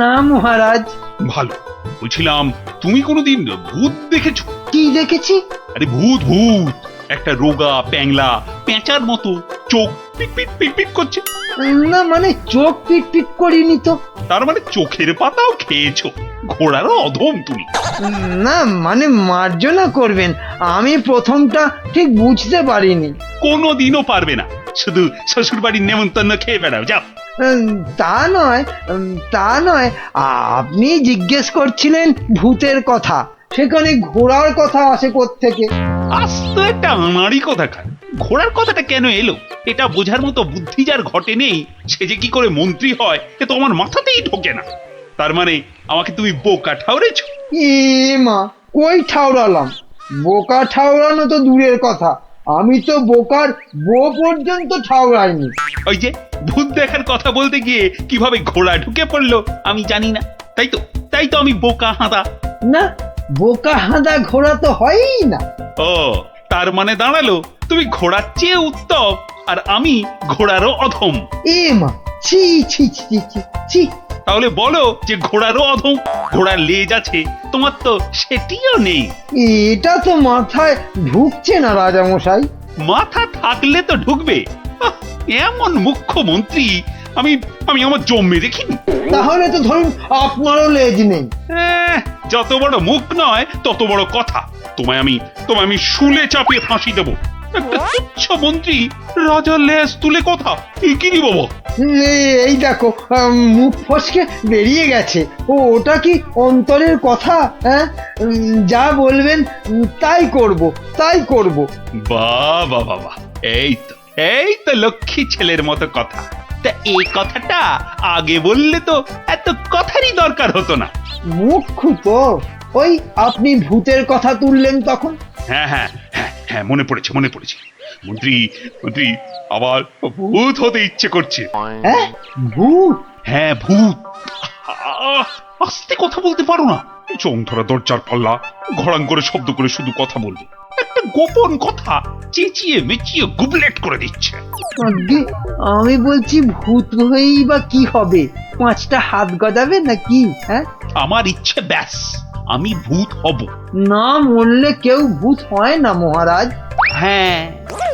না মহারাজ। ভালো, বলছিলাম তুমি কোনোদিন ভূত দেখেছো? কি দেখেছি? আরে ভূত ভূত, একটা রোগা প্যাংলা পেঁচার মতো, চোখ পিট পিট পিট পিট করছে। না মানে চোখ পিট পিট করিনি তো। তার মানে চোখের পাতাও খেয়েছো? ঘোড়ারও অধম তুমি। না মানে মার্জনা করবেন, আমি প্রথমটা ঠিক বুঝতে পারিনি। কোনোদিনও পারবে না, শুধু শ্বশুর বাড়ির নেমন্তন্ন খেয়ে বেড়াও যাও। তা নয় আপনি জিজ্ঞেস করছিলেন ভূতের কথা, সেখানে ঘোড়ার কথা আসে কোত্থেকে? আস্ত একটা আনাড়ি কথা খান, ঘোড়ার কথাটা কেন এলো এটা বোঝার মতো বুদ্ধি যার ঘটে নেই সে যে কি করে মন্ত্রী হয় এ তো আমার মাথাতেই ঢোকে না। তার মানে আমাকে তুমি বোকা ঠাউরেছ? এ মা, কই ঠাউরালাম? বোকা ঠাউরানো তো দূরের কথা, আমি তো বোকার বো পর্যন্ত ঠাউরাইনি। ওই যে ভূত দেখার কথা বলতে গিয়ে কিভাবে ঘোড়া ঢুকে পড়লো আমি জানি না, তাই তো আমি বোকা হাঁদা। না, বোকা হাঁদা ঘোড়া তো হয়ই না। ও, তার মানে দাঁড়ালো তুমি ঘোড়ার চেয়ে উত্তম আর আমি ঘোড়ারও অধম। এ মা, ছি ছি ছি ছি ছি। তাহলে বলো যে ঘোড়ারও অধম, ঘোড়ার লেজ আছে তোমার তো সেটিও নেই। এটা তো মাথায় ঢুকছে না রাজামশাই। মাথা থাকলে তো ঢুকবে। আহ, এমন মুখ্যমন্ত্রী আমি আমি আমার জন্মে দেখিনি। তাহলে তো ধরুন আপনারও লেজ নেই। যত বড় মুখ নয় তত বড় কথা। তোমায় আমি শুলে চাপিয়ে ফাঁসি দেবো। একটা তুচ্ছ মন্ত্রী রাজার লেজ তুলে কথা, কি রে বাবা? এই দেখো, মুখ ফসকে বেরিয়ে গেছে। ওটা কি অন্তরের কথা? হ্যাঁ, যা বলবেন তাই করব। বাবা বাবা, এই তো লক্ষ্মী ছেলের মতো কথা। তা এই কথাটা আগে বললে তো এত কথারই দরকার হতো না। মুখ্য তো ওই আপনি ভূতের কথা তুললেন তখন। হ্যাঁ, মনে পড়েছে। মন্ত্রী আবার ভূত হতে ইচ্ছে করছে। হ্যাঁ, ভূত? হ্যাঁ, ভূত। আস্তে কথা বলতে পারো না? চোখ ধরা দরজার পাল্লা, ঘড়াং করে শব্দ করে শুধু কথা বলবে। একটা গোপন কথা চেঁচিয়ে মেচিয়ে গুবলেট করে দিচ্ছে। আজ্ঞে, আমি বলছি ভূত হয়েই বা কি হবে? 5টা হাত গজাবে নাকি? হ্যাঁ, আমার ইচ্ছে ব্যাস, আমি ভূত হব। না মরলে কেউ ভূত হয় না মহারাজ। হ্যাঁ,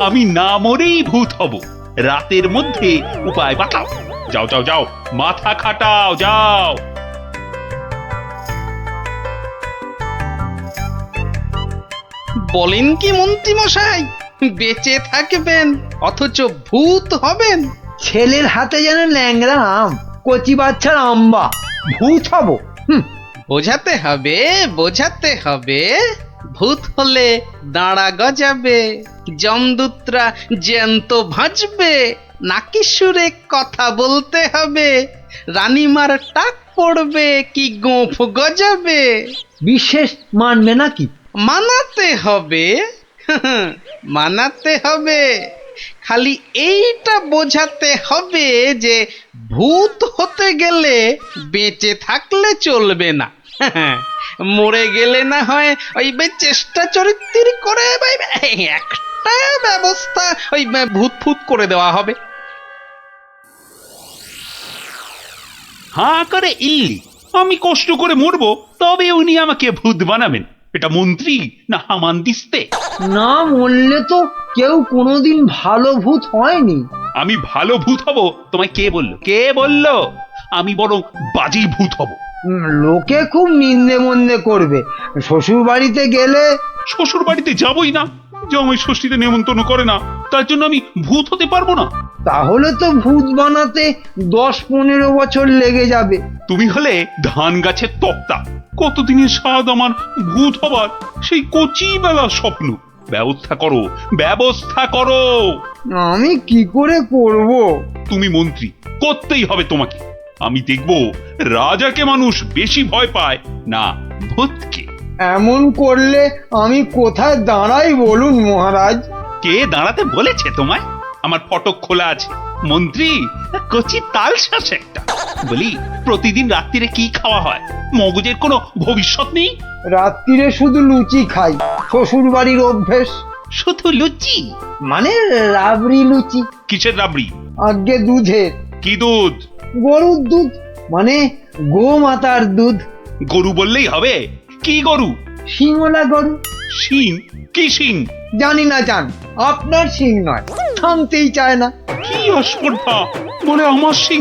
আমি না মরেই ভূত হব। রাতের মধ্যে উপায় বাতাও। যাও, মাথা খাটাও, যাও। বলেন কি মন্ত্রী মশাই, বেঁচে থাকবেন অথচ ভূত হবেন? ছেলের হাতে যেন ল্যাংড়া আম, কচি বাচ্চার আম্বা, ভূত হব? বোঝাতে হবে। ভূত হলে দাঁড়া গজাবে, যমদূতরা জ্যান্ত ভাজবে, নাকি সুরে কথা বলতে হবে, রানীমার টাক পড়বে কি গোঁফ গজাবে। বিশেষ মানবে নাকি? মানাতে হবে। খালি এইটা বোঝাতে হবে যে ভূত হতে গেলে বেঁচে থাকলে চলবে না, মরে গেলে না হয় ওই চেষ্টা চরিত্র করে একটা ব্যবস্থা ওই ভূত করে দেওয়া হবে। হাঁ করে ইল্লি, আমি কষ্ট করে মরবো তবে উনি আমাকে ভূত বানাবেন। এটা মন্ত্রী না হামানদিস্তে? না মরলে তো কেউ কোনোদিন ভালো ভূত হয়নি। আমি ভালো ভূত হব তোমায় কে বললো? আমি বরং বাজি ভূত হব। লোকে খুব নিন্দে মন্দে করবে। শ্বশুর বাড়িতে গেলে? শ্বশুর বাড়িতে যাবই না, জামাই ষষ্ঠীতে নেমন্তন্ন করে না, তার জন্য আমি ভূত হতে পারবো না। তাহলে তো ভূত বানাতে 10-15 বছর লেগে যাবে। তুমি হলে ধান গাছের তক্তা, কতদিনের স্বাদ আমার ভূত হবার, সেই কচি বেলা স্বপ্ন। ব্যবস্থা করো। আমি কি করে করব? তুমি মন্ত্রী, করতেই হবে তোমাকে। আমি দেখব রাজাকে মানুষ বেশি ভয় পায় না ভূতকে। এমন করলে আমি কোথায় দাঁড়াই বলুন মহারাজ? কে দাঁড়াতে বলেছে তোমায়? আমার ফটক খোলা আছে। মন্ত্রী কচি তালশাঁস একটা। বলি, প্রতিদিন রাত্রিরে কি খাওয়া হয়? মগজের কোনো ভবিষ্যৎ নেই? রাত্রিরে শুধু লুচি খাই, শ্বশুর বাড়ির অভ্যেস। শুধু লুচি? মানে রাবড়ি লুচি। কিসের রাবড়ি? আগে দুধের। কি দুধ? গরুর দুধ, মানে গোমাতার দুধ। গরু বললেই হবে? কি গরু? শিঙলা গরু। শিং? কি শিং? জানি না, জান, আপনার শিং নয়, থামতেই চায় না। কি অস্পর্ধা, বলে আমার শিং।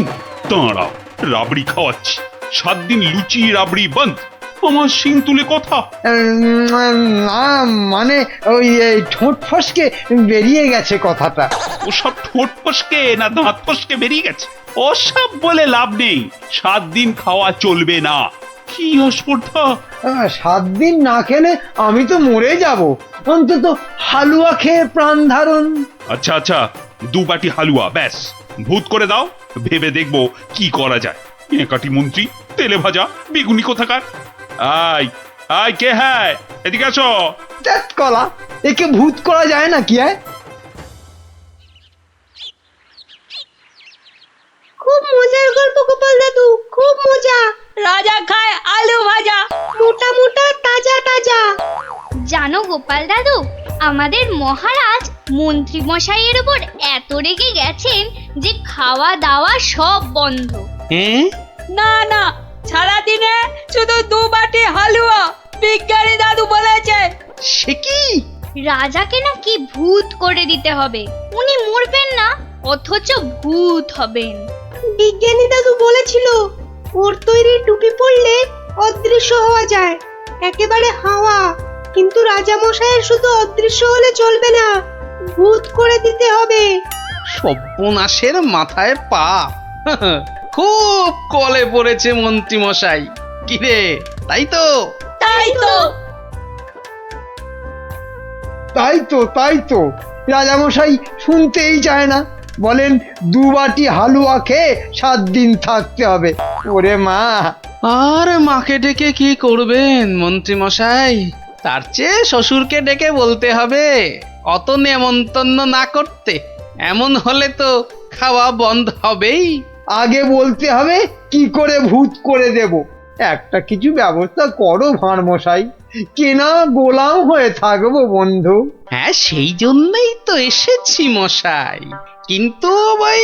দাঁড়াও, রাবড়ি খাওয়াচ্ছি। 7 দিন লুচি রাবড়ি বন্ধ, আমার শিং তুলে কথা। না মানে ওই এই ঠোঁট ফসকে বেরিয়ে গেছে কথাটা। ওসব ঠোঁট ফসকে না দাঁত ফসকে বেরিয়ে গেছে, ওসব বলে লাভ নেই। 7 দিন খাওয়া চলবে না। কি অস্পর্ধা! 7 দিন না খেলে আমি তো মরে যাব, অন্তত হালুয়া খেয়ে প্রাণ ধারণ। আচ্ছা আচ্ছা, 2 বাটি হালুয়া ব্যাস। ভূত করে দাও, ভেবে দেখবো কি করা যায়। একাটি মন্ত্রী, তেলে ভাজা বেগুনি কোথাকার। আয় আয়, কে হ্যাঁ, এদিকে আসো। ধ্যাৎ কলা, একে ভূত করা যায় না কি? খুব মজার গল্প গোপাল দাদু, খুব মজা। রাজা খায় আলু ভাজা, মোটা মোটা তাজা তাজা। জানো গোপাল দাদু, আমাদের মহারাজ মন্ত্রী মশাইয়ের উপর এত রেগে গেছেন যে খাওয়া দাওয়া সব বন্ধ। হ্যাঁ, না না, সারাদিনে শুধু 2 বাটি হালুয়া। বিজ্ঞানী দাদু বলেছে সে কি? রাজাকে নাকি ভূত করে দিতে হবে। উনি মরবেন না, অথচ ভূত হবেন। বিজ্ঞানী দাদু বলেছিল ওর তৈরি টুপি পরলে অদৃশ্য হওয়া যায়, একেবারে হাওয়া। কিন্তু রাজা মশাইয়ের শুধু অদৃশ্য হলে চলবে না, ভূত করে দিতে হবে। সর্বনাশের মাথায় পা। খুব কলে পড়েছে মন্ত্রী মশাই। কিরে, তাই তো? তাই তো। তাই তো রাজামশাই শুনতেই চায় না, বলেন 2 বাটি হালুয়া খেয়ে 7 দিন থাকতে হবে। ওরে মা! আর মাকে ডেকে কি করবেন মন্ত্রী মশাই? তার চেয়ে শ্বশুরকে ডেকে বলতে হবে অত নেমন্তন্ন না করতে। এমন হলে তো খাওয়া বন্ধ হবেই। আগে বলতে হবে কি করে ভূত করে দেব। একটা কিছু ব্যবস্থা করো ভাঁড় মশাই, কেনা গোলাম হয়ে থাকবো বন্ধু। হ্যাঁ, সেই জন্যই তো এসেছি মশাই। কিন্তু ওই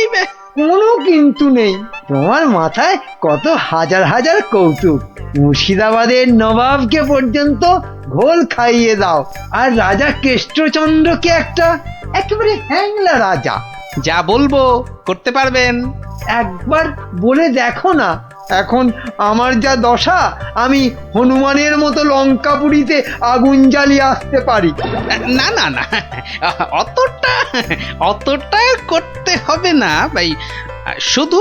কোনো কিন্তু নেই, তোমার মাথায় কত হাজার হাজার কৌতুক। মুর্শিদাবাদের নবাবকে পর্যন্ত ঘোল খাইয়ে দাও, আর রাজা কেষ্টচন্দ্রকে একেবারে হ্যাংলা রাজা। যা বলবো করতে পারবেন। একবার বলে দেখো না। এখন আমার যা দশা, আমি হনুমানের মতো লঙ্কাপুরীতে আগুন জ্বালিয়ে আসতে পারি। না না না, অতটা করতে হবে না ভাই। শুধু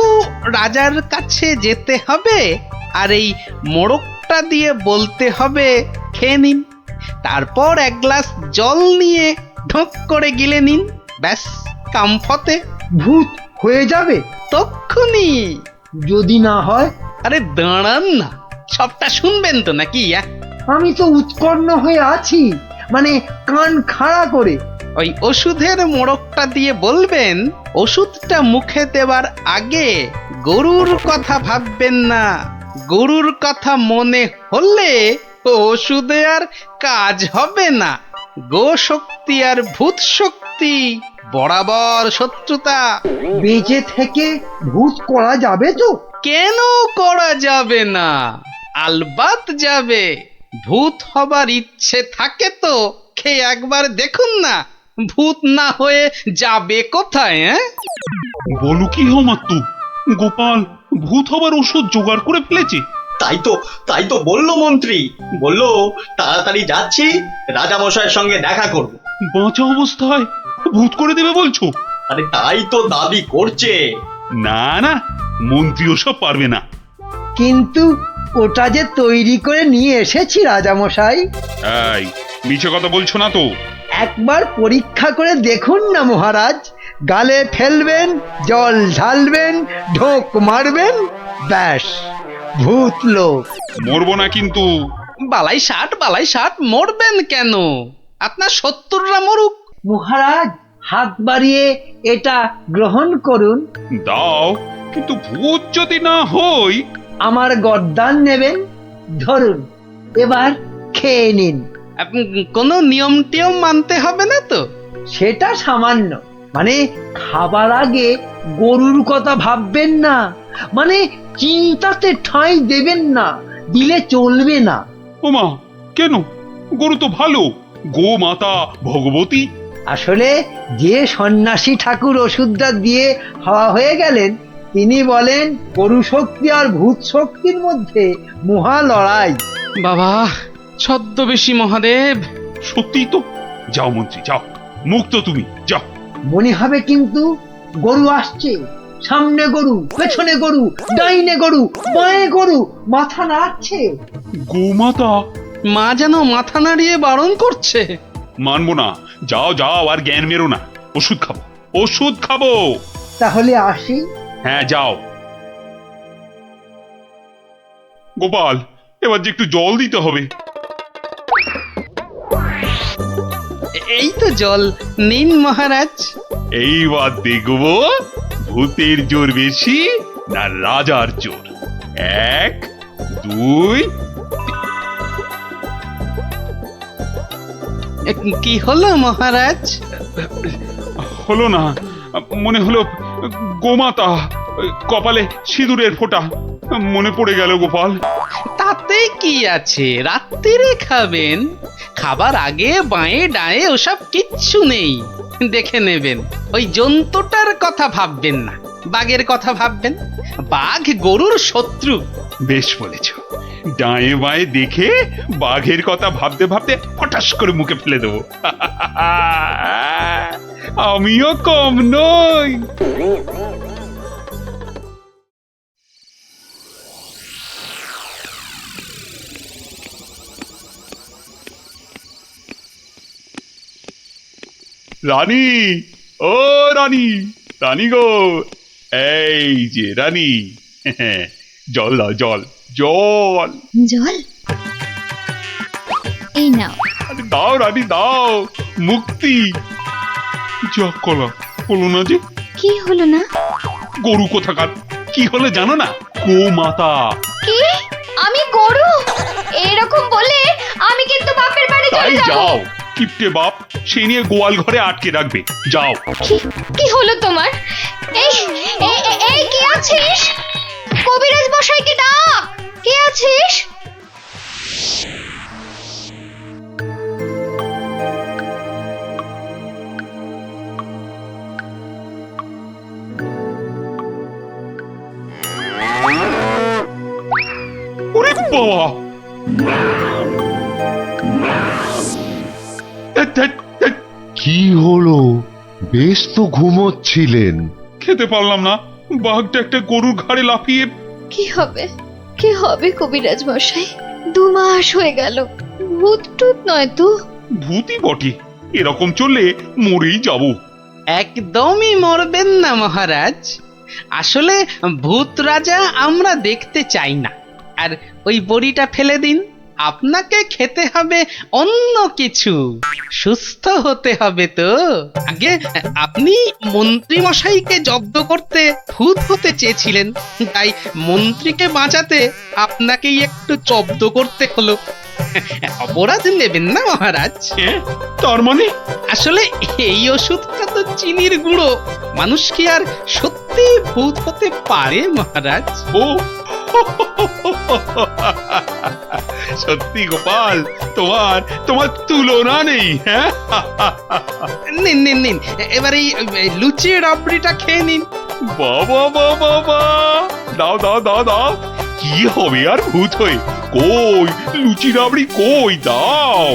রাজার কাছে যেতে হবে, আর এই মোড়কটা দিয়ে বলতে হবে খেয়ে নিন। তারপর 1 গ্লাস জল নিয়ে ঢোক করে গিলে নিন, ব্যাস কাম ফতে। ভূত হয়ে যাবে তক্ষুনি। যদি না হয়? আরে দাঁড়ান না, সবটা শুনবেন তো নাকি? আমি তো উৎকণ্ঠ হয়ে আছি, মানে কান খাড়া করে। ওই ওষুধের মোড়কটা দিয়ে বলবেন, ওষুধটা মুখে দেওয়ার আগে গরুর কথা ভাববেন না। গরুর কথা মনে হলে ওষুধে আর কাজ হবে না। গো শক্তি আর ভূত শক্তি বরাবর শত্রুতা। বেঁচে থেকে ভূত করা যাবে তো? কেন করা যাবে না? আলবাত যাবে। ভূত হবার ইচ্ছে থাকে তো খেয়ে একবার দেখুন না, ভূত না হয়ে যাবে কোথায়? বলো কি হোমাত্তু, গোপাল ভূত হবার ওষুধ জোগাড় করে ফেলেছে। তাই তো বললো মন্ত্রী, বললো তাড়াতাড়ি যাচ্ছি, রাজামশাইয়ের সঙ্গে দেখা করব। বাঁচা অবস্থায় ভূত করে দেবে বলছো? আরে তাই তো দাবি করছে। না না, মন্ত্রী ওসব পারবে না। কিন্তু ওটা যে তৈরি করে নিয়ে এসেছি রাজামশাই। এই মিছে কথা বলছো না তো? একবার পরীক্ষা করে দেখুন না মহারাজ। গালে ফেলবেন, জল ঢালবেন, ঢোক মারবেন, ব্যাস ভূত লোক। মরবো না কিন্তু। বালাই ষাট মরবেন কেন? আপনার 70রা মরুক। মহারাজ হাত বাড়িয়ে এটা গ্রহণ করুন। দাও, কিন্তু ভূত যদি না হই? আমার গর্দান নেবেন, ধরুন, এবার খেয়ে নিন। কোনো নিয়ম টিয়ম মানতে হবে না তো? সেটা সামান্য, মানে খাবার আগে গরুর কথা ভাববেন না, মানে চিন্তাতে ঠাঁই দেবেন না, দিলে চলবে না। ওমা, কেন? গরু তো ভালো, গো মাতা ভগবতী। আসলে যে সন্ন্যাসী ঠাকুর ওষুধটা দিয়ে হাওয়া হয়ে গেলেন, তিনি বলেন গরু শক্তি আর ভূত শক্তির মধ্যে মহা লড়াই। বাবা ছদ্মবেশী মহাদেব। সত্যি তো। যাও মন্ত্রী যাও, মুক্ত তুমি, যাও। মনে হবে কিন্তু গরু আসছে, সামনে গরু, পেছনে গরু, ডাইনে গরু, বাঁয়ে গরু, মাথা নাড়ছে। গোমাতা। মা যেন মাথা নাড়িয়ে বারণ করছে। মানবো না, যাও যাও, আর জ্ঞান মেরো না। ওষুধ খাবো, ওষুধ খাবো। তাহলে আসি। হ্যাঁ যাও। গোপাল, এবার যে একটু জল দিতে হবে। এই তো জল, নিন মহারাজ। এইবার দেখবো ভূতের জোর বেশি না রাজার জোর। 1 2। কি হলো মহারাজ? হলো না, মনে হলো গোমাতা, কপালে সিঁদুরের ফোঁটা মনে পড়ে গেল গোপাল। তাতে কি আছে, রাত্রিরে খাবেন। খাবার আগে বাঁয়ে ডায়ে ওসব কিচ্ছু নেই, দেখে নেবেন। ওই জন্তুটার কথা ভাববেন না, বাঘের কথা ভাববেন। বাঘ গরুর শত্রু। বেশ বলেছ, ডায়ে বাঁয়ে দেখে বাঘের কথা ভাবতে ভাবতে হঠাৎ করে মুখে ফেলে দেবো। আমিও কম নই। রানী, ও রানী, রানী গো, এই যে রানী, জল দাও, জল জল। জল এই নাও। আরে দাও রানী দাও, মুক্তি। যা কলা হলো না যে। কি হলো না? গরু কোথাকার, কি হলো জানো না? গোমাতা। কি? আমি গরু? এরকম বলে আমি কিন্তু বাপের বাড়ি চলে তাই যাব। যাও, কিপটে বাপ সেই নিয়ে গোয়াল ঘরে আটকে রাখবে। যাও। কি হলো তোমার? এই এই কে আছিস? কবিরাজ মশাইকে ডাক। কে আছিস? ওরে বাবা, কি হলো? বেশ তো ঘুমোচ্ছিলেন। খেতে পারলাম না, বাঘটা একটা গরুর ঘাড়ে লাফিয়ে। কি হবে? কি হবে কবিরাজ মশাই? 2 মাস হয়ে গেল। ভূত টুত নয় তো? ভূতই বটে, এরকম চললে মরেই যাব। একদমই মরবেন না মহারাজ। আসলে ভূত রাজা আমরা দেখতে চাই না। আর ওই বড়িটা ফেলে দিন, আপনাকে খেতে হবে অন্য কিছু। সুস্থ হতে হবে তো। আগে আপনি মন্ত্রী মশাইকে জব্দ করতে ভূত হতে চেয়েছিলেন, তাই মন্ত্রীকে বাঁচাতে আপনাকেই একটু জব্দ করতে হলো। অপরাধ নেবেন না মহারাজ। তার মানে? আসলে এই ওষুধটা তো চিনির গুঁড়ো। মানুষ কি আর সত্যি ভূত হতে পারে মহারাজ? ও সত্যি গোপাল, তোমার তোমার তুলনা নেই। হ্যাঁ, নিন নিন নিন, এবার এই লুচি রাবড়িটা খেয়ে নিন। বাবা বাবা বাবা, দাও দাও দাও দাও। কি হবে আর ভূত হয়ে? কই লুচি রাবড়ি কই, দাও।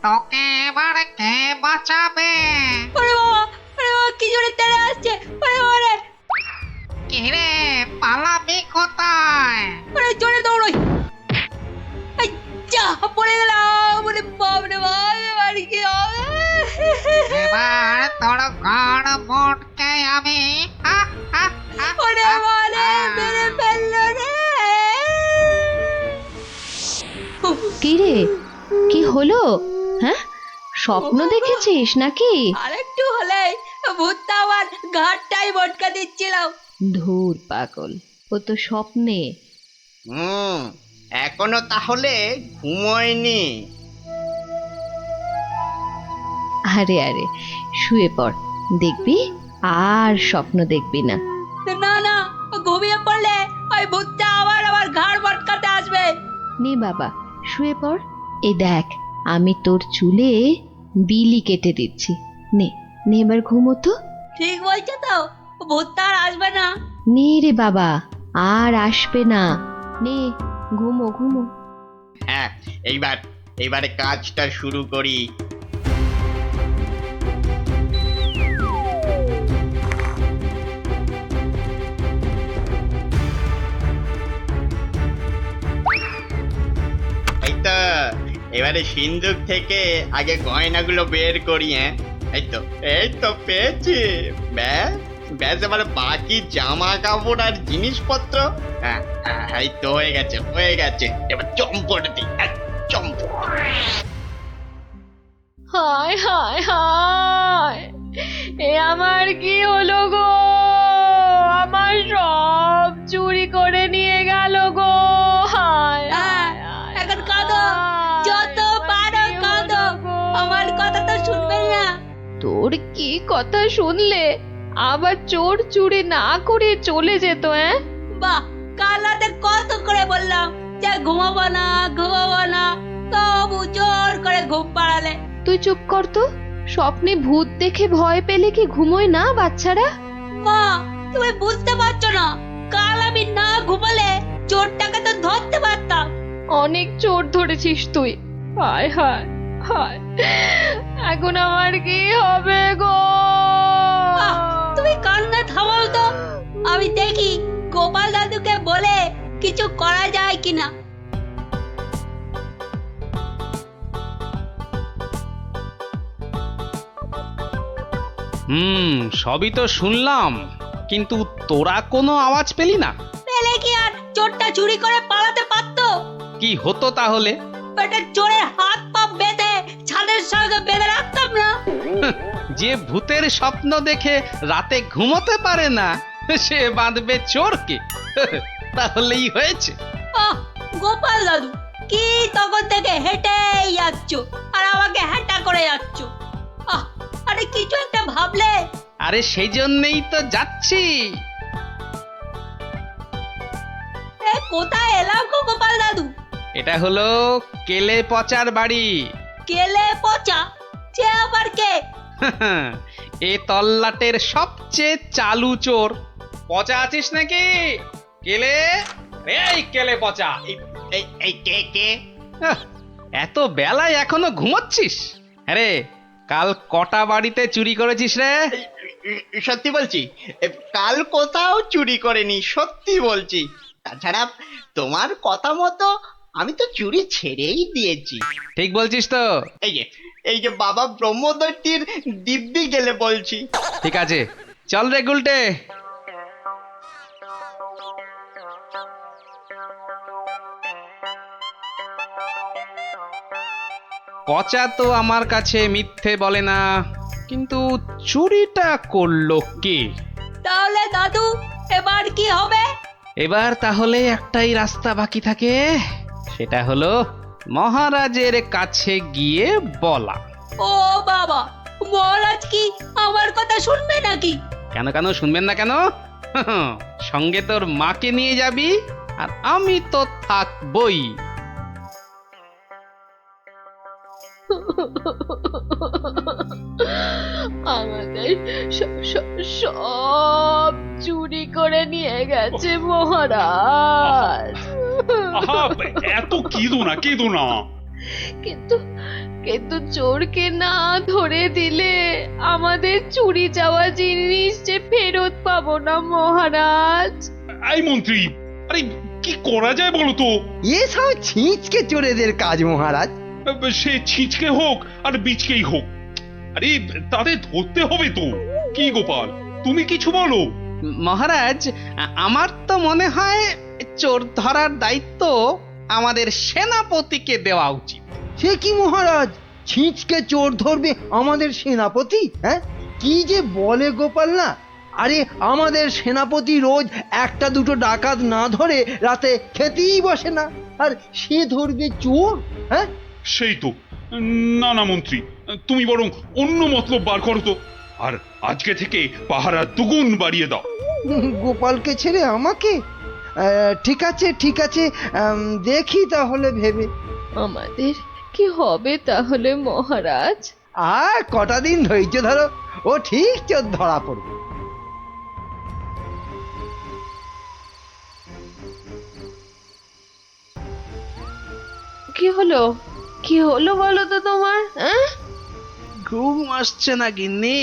তোকে এবার কে বাঁচাবে? কি জোরে তেড়ে আসছে! কি রে, পালাবি কোথায়? জোরে দৌড়ই! যা পড়ে গেলাম! বাপ রে বাপ, এবার কি হবে? এবার তোর গাড় মোটকে আমি ওরে বলে মেরে ফেললো রে! কি রে, কি হলো? হ্যাঁ, স্বপ্ন দেখেছিস নাকি? আরেকটু হলে ভূতটা আমার ঘাটটাই মটকা দিচ্ছিল। ধুর পাগল, ও তো স্বপ্নে। এখনো তাহলে ঘুমোয়নি? আরে আরে, শুয়ে পড়, দেখবি আর স্বপ্ন দেখবি না। না না, ঘুমিয়ে পড়লে ওই ভূতটা আবার আমার ঘাড় মটকাতে আসবে। নে বাবা, শুয়ে পড়। এই দেখ, আমি তোর চুলে বিলি কেটে দিচ্ছি। নে নে এবার ঘুমো তো। ঠিক বলছো তো, ভূতটা আর আসবে না। নে রে বাবা, আর আসবে না। নে ঘুমো ঘুমো। হ্যাঁ, এইবারে কাজটা শুরু করি। এই তো, এবারে সিন্দুক থেকে আগে গয়নাগুলো বের করি। হ্যাঁ, এই তো পেয়েছি। ব্যাস ব্যাস, এবার বাকি জামা কাপড় আর জিনিসপত্র। হ্যাঁ, এই তো হয়ে গেছে। এবার চম্পট দিই, চম্পট। হায় হায় হায়, এ আমার কি হলো গো? আমার সব চুরি করে নিয়ে গেল গো। হায় এখন কাঁদো, যত পারো কাঁদো, আমার কথা তো শুনবে না। তোর কি কথা শুনলে আবার চোর চুরি না করে চলে যেত? বাহ, কাল রাতে কত করে বললাম যে ঘুমাবো না, তবু জোর করে ঘুম পাড়ালে। তুই চুপ কর তো। স্বপ্নে ভূত দেখে ভয় পেলে কি ঘুমোয় না বাচ্চারা? মা, তুমি বুঝতে পারছো না, কাল আমি না ঘুমালে চোরটাকে তো ধরতে পারতাম। অনেক চোর ধরেছিস তুই। হায় হায় হায়, এখন আমার কি হবে গো? তুমি কান্না থামাও তো, আমি দেখি গোপাল দাদুকে বলে কিছু করা যায় কিনা। সবই তো শুনলাম, কিন্তু তোরা কোনো আওয়াজ পেলি না? পেলে কি আর চোরটা চুরি করে পালাতে পারতো? কি হতো তাহলে? পেটের চোরের হাত পা বেঁধে ছাদের সঙ্গে বেঁধে রাখতাম না। যে ভূতের স্বপ্ন দেখে রাতে ঘুমোতে পারে না, সে বাঁধবে চোরকে? তাহলেই হয়েছে। গোপাল দাদু, কি তখন থেকে হেঁটেই যাচ্ছ আর আমাকে হেঁটা করে যাচ্ছ? আরে কিছু একটা ভাবলে। আরে সেই জন্যই তো যাচ্ছি। কোথায় এলাম গো গোপাল দাদু? এটা হলো কেলে পচার বাড়ি। কেলে পচা? সে আবার কে? এ তল্লাটের সবচেয়ে চালু চোর। পচা আছিস নাকি? কেলে, এই কেলে পচা। এই কে? এত বেলায় এখনো ঘুমোচ্ছিস? আরে কাল কটা বাড়িতে চুরি করেছিস রে? সত্যি বলছি, কাল কোথাও চুরি করেনি, সত্যি বলছি। তাছাড়া তোমার কথা মতো আমি তো চুরি ছেড়েই দিয়েছি। ঠিক বলছিস তো? এই যে বাবা ব্রহ্মদৈত্যের দিব্যি গেলে বলছি। ঠিক আছে, চল রে গুলটে। পচা তো আমার কাছে মিথ্যে বলে না, কিন্তু চুরিটা করলো কে? তাহলে দাদু এবার কি হবে? এবার তাহলে একটাই রাস্তা বাকি থাকে, সেটা হলো মহারাজের কাছে গিয়ে বলা। ও বাবা, মহারাজ কি আমার কথা শুনবে নাকি? কেন কেন শুনবেন না কেন? সঙ্গে তোর মাকে নিয়ে যাবি, আর আমি তো থাকবই। আমাদের সব চুরি করে নিয়ে গেছে মহারাজ। এত কেঁদো না। কিন্তু চোরকে না ধরে দিলে আমাদের চুরি যাওয়া জিনিস যে ফেরত পাবো না মহারাজ। এই মন্ত্রী, আরে কি করা যায় বলো তো? এসব ছিঁচকে চোরেদের কাজ মহারাজ। সে ছিঁচকে হোক আর বিচকেই হোক, আরে তাদের ধরতে হবে তো। কি গোপাল, তুমি কিছু বলো। মহারাজ, আমার তো মনে হয় চোর ধরার দায়িত্ব আমাদের সেনাপতিকে দেওয়া উচিত। সে কি মহারাজ, ছিঁচকে চোর ধরবে আমাদের সেনাপতি? হ্যাঁ, কি যে বলে গোপাল না। আরে আমাদের সেনাপতি রোজ একটা দুটো ডাকাত না ধরে রাতে খেতেই বসে না, আর সে ধরবে চোর? হ্যাঁ, সেই তো। না মন্ত্রী, তুমি বরং অন্য মতলব বার করো তো, আর আজকে থেকে পাহারা দুগুণ বাড়িয়ে দাও। গোপালকে ছেড়ে আমাকে? ঠিক আছে, দেখি তাহলে ভেবে। আমাদের কি হবে তাহলে মহারাজ? আর কটা দিন ধৈর্য ধরো, ও ঠিক চোর ধরা পড়বে। কি হলো? কি হলো বলো তো তোমার? ঘুম আসছে না গিন্নি।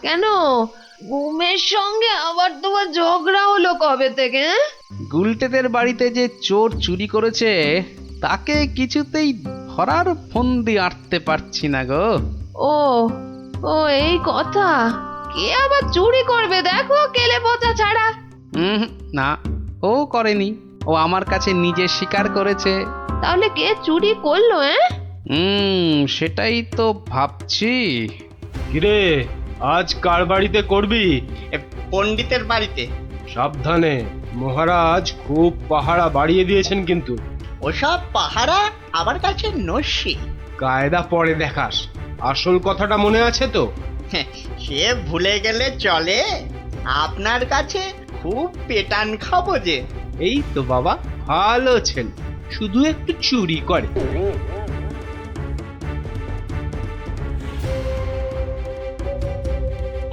কেন ঘুমের সঙ্গে আবার তোমার ঝগড়া হলো কবে থেকে? গুলটেদের বাড়িতে যে চোর চুরি করেছে তাকে কিছুতেই ধরার ফন্দি আঁটতে পারছি না গো। ও ও এই কথা। কে আবার চুরি করবে দেখো, কেলে পচা ছাড়া। না, ও করেনি, ও আমার কাছে নিজে স্বীকার করেছে। তাহলে কে চুরি করলো? সেটাই তো ভাবছি। কিরে, আজ কার বাড়িতে করবি? পণ্ডিতের বাড়িতে। সাবধানে, মহারাজ খুব পাহারা বাড়িয়ে দিয়েছেন কিন্তু। ওসব পাহারা আমার কাছে নস্যি। কায়দা পরে দেখাস, আসল কথাটা মনে আছে তো? সে ভুলে গেলে চলে? আপনার কাছে খুব পেটান খাবো যে। এই তো বাবা, ভালো ছেলে, শুধু একটু চুরি করে।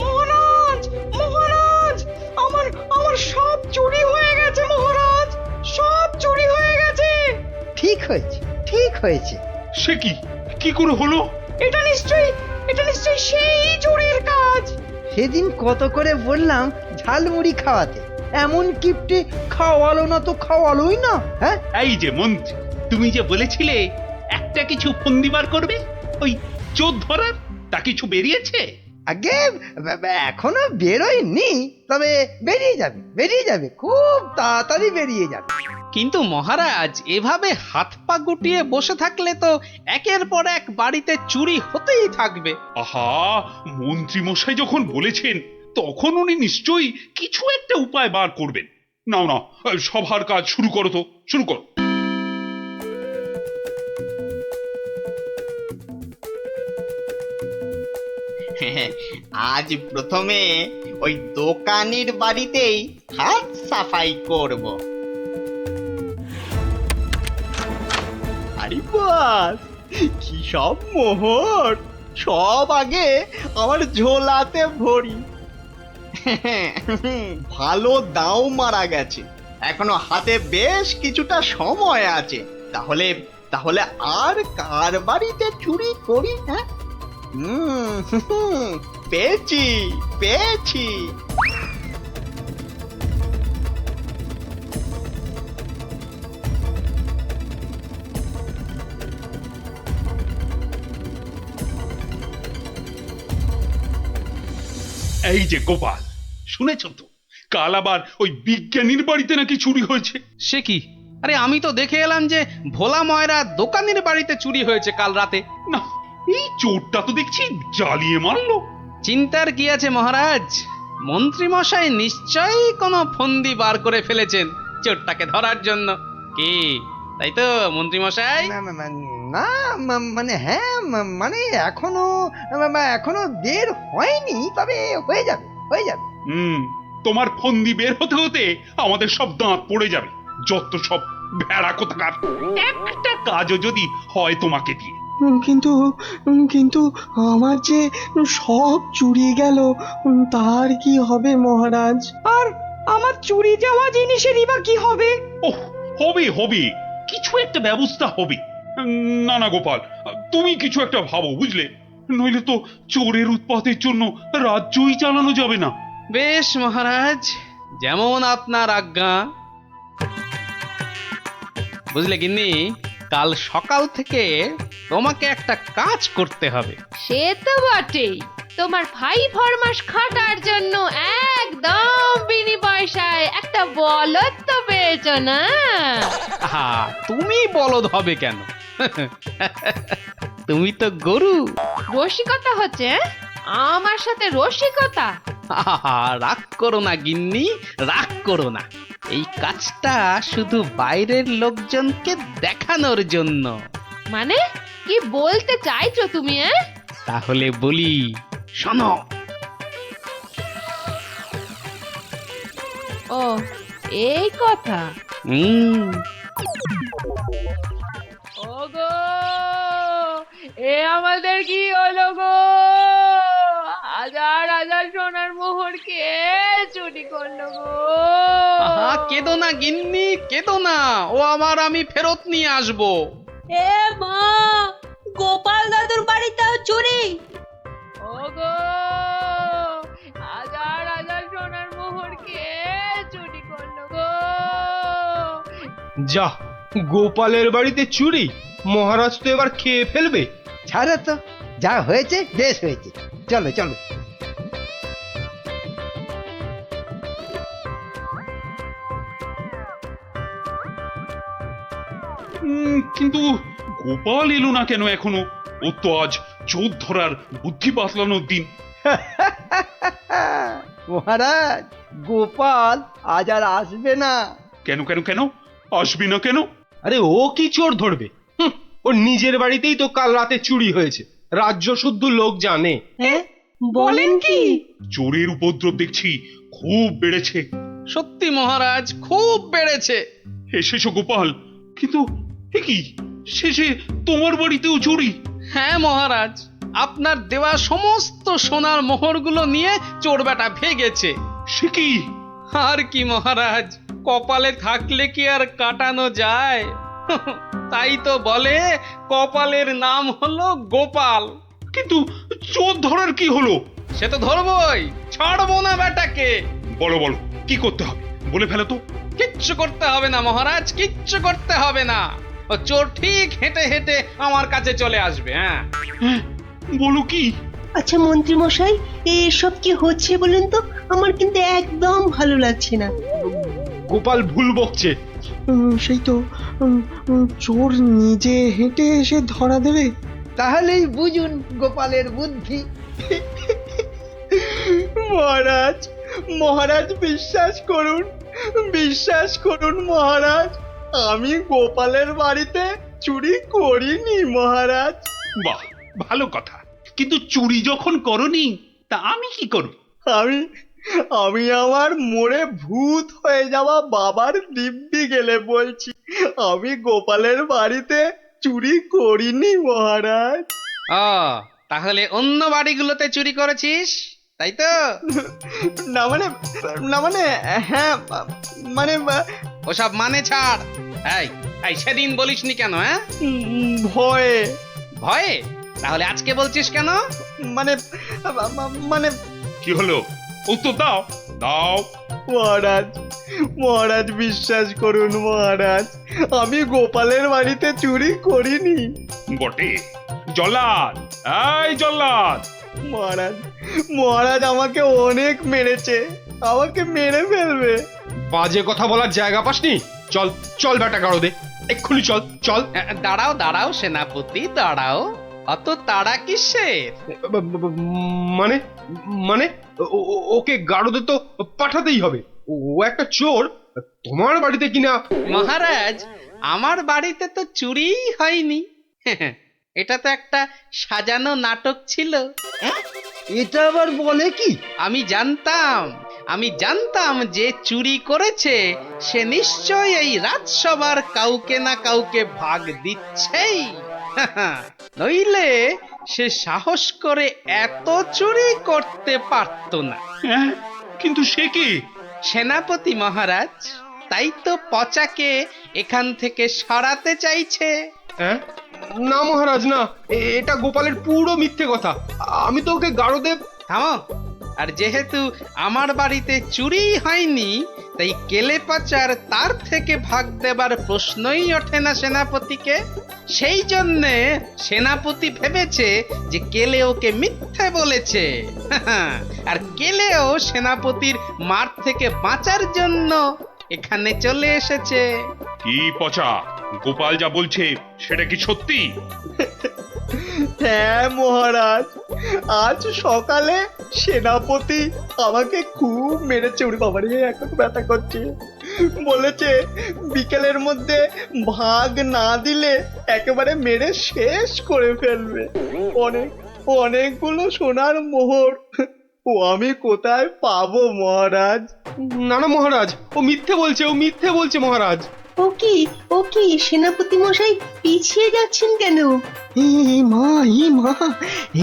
মহারাজ, মহারাজ, আমার আমার সব চুরি হয়ে গেছে মহারাজ, সব চুরি হয়ে গেছে। ঠিক হয়েছে, ঠিক হয়েছে। সে কি, কি করে হলো? এটা নিশ্চয়ই সেই চোরের কাজ। সেদিন কত করে বললাম ঝালমুড়ি খাওয়াতে, এমন কিপটে খাওয়ালো না তো খাওয়ালোই না। হ্যাঁ, এই যে মন্ত্রী, তুমি যে বলেছিলে একটা কিছু ফন্দি বার করবে ওই চোর ধরার, তা কিছু বেরিয়েছে? আগে এখনো বেরোয়নি, তবে বেরিয়ে যাবে, বেরিয়ে যাবে, খুব তাড়াতাড়ি বেরিয়ে যাবে। কিন্তু মহারাজ, এভাবে হাত পা গুটিয়ে বসে থাকলে তো একের পর এক বাড়িতে চুরি হতেই থাকবে। আহা, মন্ত্রী মশাই যখন বলেছেন তখন উনি নিশ্চয়ই কিছু একটা উপায় বার করবেন। নাও না, সভার কাজ শুরু করো তো, শুরু করো। আজ প্রথমে ওই দোকানির বাড়িতেই হাত সাফাই করব। আরে বাস, কি সব মোহর! সব আগে আমার ঝোলাতে ভরি। ভালো দাও মারা গেছে, এখনো হাতে বেশ কিছুটা সময় আছে। তাহলে তাহলে আর কার বাড়িতে চুরি করি? হ্যাঁ, পেয়েছি পেয়েছি। এই যে গোপাল, শুনেছ তো কাল আবার ওই বিজ্ঞানীর বাড়িতে নাকি চুরি হয়েছে? সে কি? আরে আমি তো দেখে এলাম যে ভোলা ময়রা দোকানের বাড়িতে চুরি হয়েছে কাল রাতে। না, এই চোরটা তো দেখছি জ্বালিয়ে মারলো। চিন্তার কি আছে মহারাজ, মন্ত্রী মশাই নিশ্চয়ই কোনো ফন্দি বার করে ফেলেছেন চোরটাকে ধরার জন্য। কি তাই তো মন্ত্রী মশাই? না মানে হ্যাঁ, মানে এখনো বের হয়নি, তবে হয়ে যাবে, হয়ে যাবে। তোমার ফন্দি বের হতে হতে আমাদের সব দাঁত পড়ে যাবে, যত সব ভেড়া কোথাকার। একটা কাজও যদি হয় তোমাকে দিয়ে। কিন্তু কিন্তু আমার যে সব চুরি গেল, তার কি হবে মহারাজ? আর আমার চুরি যাওয়া জিনিসেরই বা কি হবে? ওহ, হবে হবে, কিছু একটা ব্যবস্থা হবে। না না গোপাল, তুমি কিছু একটা ভাবো, বুঝলে? নইলে তো চোরের উৎপাতের জন্য রাজ্যই চালানো যাবে না। বেশ মহারাজ, যেমন আপনার আজ্ঞা। বুঝলে গিন্নি, কাল সকাল থেকে তোমাকে একটা কাজ করতে হবে। সে তো বটেই, তোমার ভাই ফরমাস খাটার জন্য একদম বিনি পয়সায় একটা বলদ তো পেয়েছো না? তুমি বলদ হবে কেন? তুমি তো গরু। রসিকতা হচ্ছে? আমার সাথে রসিকতা? রাগ করো না গিন্নি, রাগ করো না। এই কাজটা শুধু বাইরের লোকজনকে দেখানোর জন্য। মানে কি বলতে চাইছো তুমি? তাহলে বলি, শোনো। ও, এই কথা। ওগো এ আমাদের কি হলো গো? হাজার হাজার সোনার মোহর কে চুরি করলো গো? আহা, কেঁদো না গিন্নি, কেঁদো না। ও আমি ফেরত নিয়ে আসবো। এ মা, গোপাল দাদুর বাড়িতেও চুরি? ওগো, হাজার হাজার সোনার মোহর কে চুরি করলো গো? যা, গোপালের বাড়িতে চুরি? মহারাজ তো এবার খেয়ে ফেলবে। ছাড়ো তো, যা হয়েছে বেশ হয়েছে। চলো চলো। কিন্তু গোপাল এলো না কেন এখনো? ও তো আজ চোর ধরার বুদ্ধি বাতলানোর দিন। মহারাজ, গোপাল আজ আর আসবে না। কেন কেন কেন আসবি না কেন? আরে ও কি চোর ধরবে? ওর নিজের বাড়িতেই তো কাল রাতে চুরি হয়েছে, রাজ্য শুদ্ধ লোক জানে। হ্যাঁ, বলেন কি? চোরের উপদ্রব দেখছি খুব বেড়েছে। সত্যি মহারাজ, খুব বেড়েছে। এসেছো গোপাল, কিন্তু এ কি, শেষে তোমার বাড়িতেও চুরি? হ্যাঁ মহারাজ, আপনার দেওয়া সমস্ত সোনার মোহরগুলো নিয়ে চোর বেটা ভেগেছে। সে কি? আর কি মহারাজ, কপালে থাকলে কি আর কাটানো যায়? তাই তো বলে কপালের নাম হলো গোপাল। কিন্তু চোর ধরার কি হলো? সে তো ধরবই, ছাড়বো না বেটাকে। বলো বলো, কি করতে হবে বলে ফেলো তো। কিচ্ছু করতে হবে না মহারাজ, কিচ্ছু করতে হবে না। ও চোর ঠিক হেঁটে হেঁটে আমার কাছে চলে আসবে। হ্যাঁ, বলো কি? আচ্ছা মন্ত্রী মশাই, এসব কি হচ্ছে বলেন তো? আমার কিন্তু একদম ভালো লাগছে না। গোপাল ভুল বকছে। সেই তো, চোর নিজে হেঁটে এসে ধরা দেবে। তাহলেই বুঝুন গোপালের বুদ্ধি। মহারাজ, মহারাজ বিশ্বাস করুন, বিশ্বাস করুন মহারাজ, আমি গোপালের বাড়িতে চুরি করিনি মহারাজ। বাহ, ভালো কথা। কিন্তু চুরি যখন করনি, তা আমি কি করব? আমি আমার মোড়ে ভূত হয়ে যাওয়া বাবার দিব্যি গেলে বলছি, আমি গোপালের বাড়িতে চুরি করিনি মহারাজ। তাহলে অন্য বাড়িগুলোতে চুরি করেছিস, তাই তো? না মানে হ্যাঁ, মানে ওসব মানে ছাড়। এই সেদিন বলিসনি কেন? হ্যাঁ, ভয়ে। ভয়ে? তাহলে আজকে বলছিস কেন? মানে মানে কি হলো? উত্তর দাও, দাও। মহারাজ, মহারাজ বিশ্বাস করুন মহারাজ, আমি গোপালের বাড়িতে চুরি করিনি। বটে? জল্লাদ, এই জল্লাদ! মহারাজ, মহারাজ আমাকে অনেক মেরেছে, আমাকে মেরে ফেলবে। বাজে কথা বলার জায়গা পাসনি? চল চল বেটা গাড়ো দে, এক্ষুনি চল চল। দাঁড়াও দাঁড়াও সেনাপতি, দাঁড়াও। অত তাড়া কিসের? মানে মানে ওকে গাড়োদে তো পাঠাতেই হবে। ও একটা চোর, তোমার বাড়িতে কিনা। মহারাজ, আমার বাড়িতে তো চুরিই হয়নি। এটা তো একটা সাজানো নাটক ছিল। এটা আবার বলে কি? আমি জানতাম যে চুরি করেছে সে নিশ্চয়ই এই রাজসভার কাউকে না কাউকে ভাগ দিচ্ছেই। নইলে সে সাহস করে এত চুরি করতে পারত না। কিন্তু সে কি? সেনাপতি মহারাজ, তাই তো পচাকে এখান থেকে সরাতে চাইছে। না মহারাজ না, এটা গোপালের পুরো মিথ্যে কথা। আমি তো ওকে গাড়োদেব। থামো। আর যেহেতু আমার বাড়িতে চুরি হয়নি, তাই কেলে পচার তার থেকে ভাগ দেবার প্রশ্নই ওঠে না সেনাপতিকে। সেই জন্যে সেনাপতি ভেবেছে যে কেলে ওকে মিথ্যে বলেছে। আর কেলেও সেনাপতির মার থেকে বাঁচার জন্য এখানে চলে এসেছে। কি পচা, গোপাল যা বলছে সেটা কি সত্যি? হ্যাঁ মহারাজ, আজ সকালে সেনাপতি আমাকে খুব মেরেছে। উড়ি বাবারে, এখন ব্যথা করছে। বলেছে বিকেলের মধ্যে ভাগ না দিলে একেবারে মেরে শেষ করে ফেলবে। অনেকগুলো সোনার মোহর ও আমি কোথায় পাবো মহারাজ? না না মহারাজ, ও মিথ্যে বলছে, ও মিথ্যে বলছে মহারাজ। ও কি সেনাপতি মশাই পিছিয়ে যাচ্ছেন কেন? মা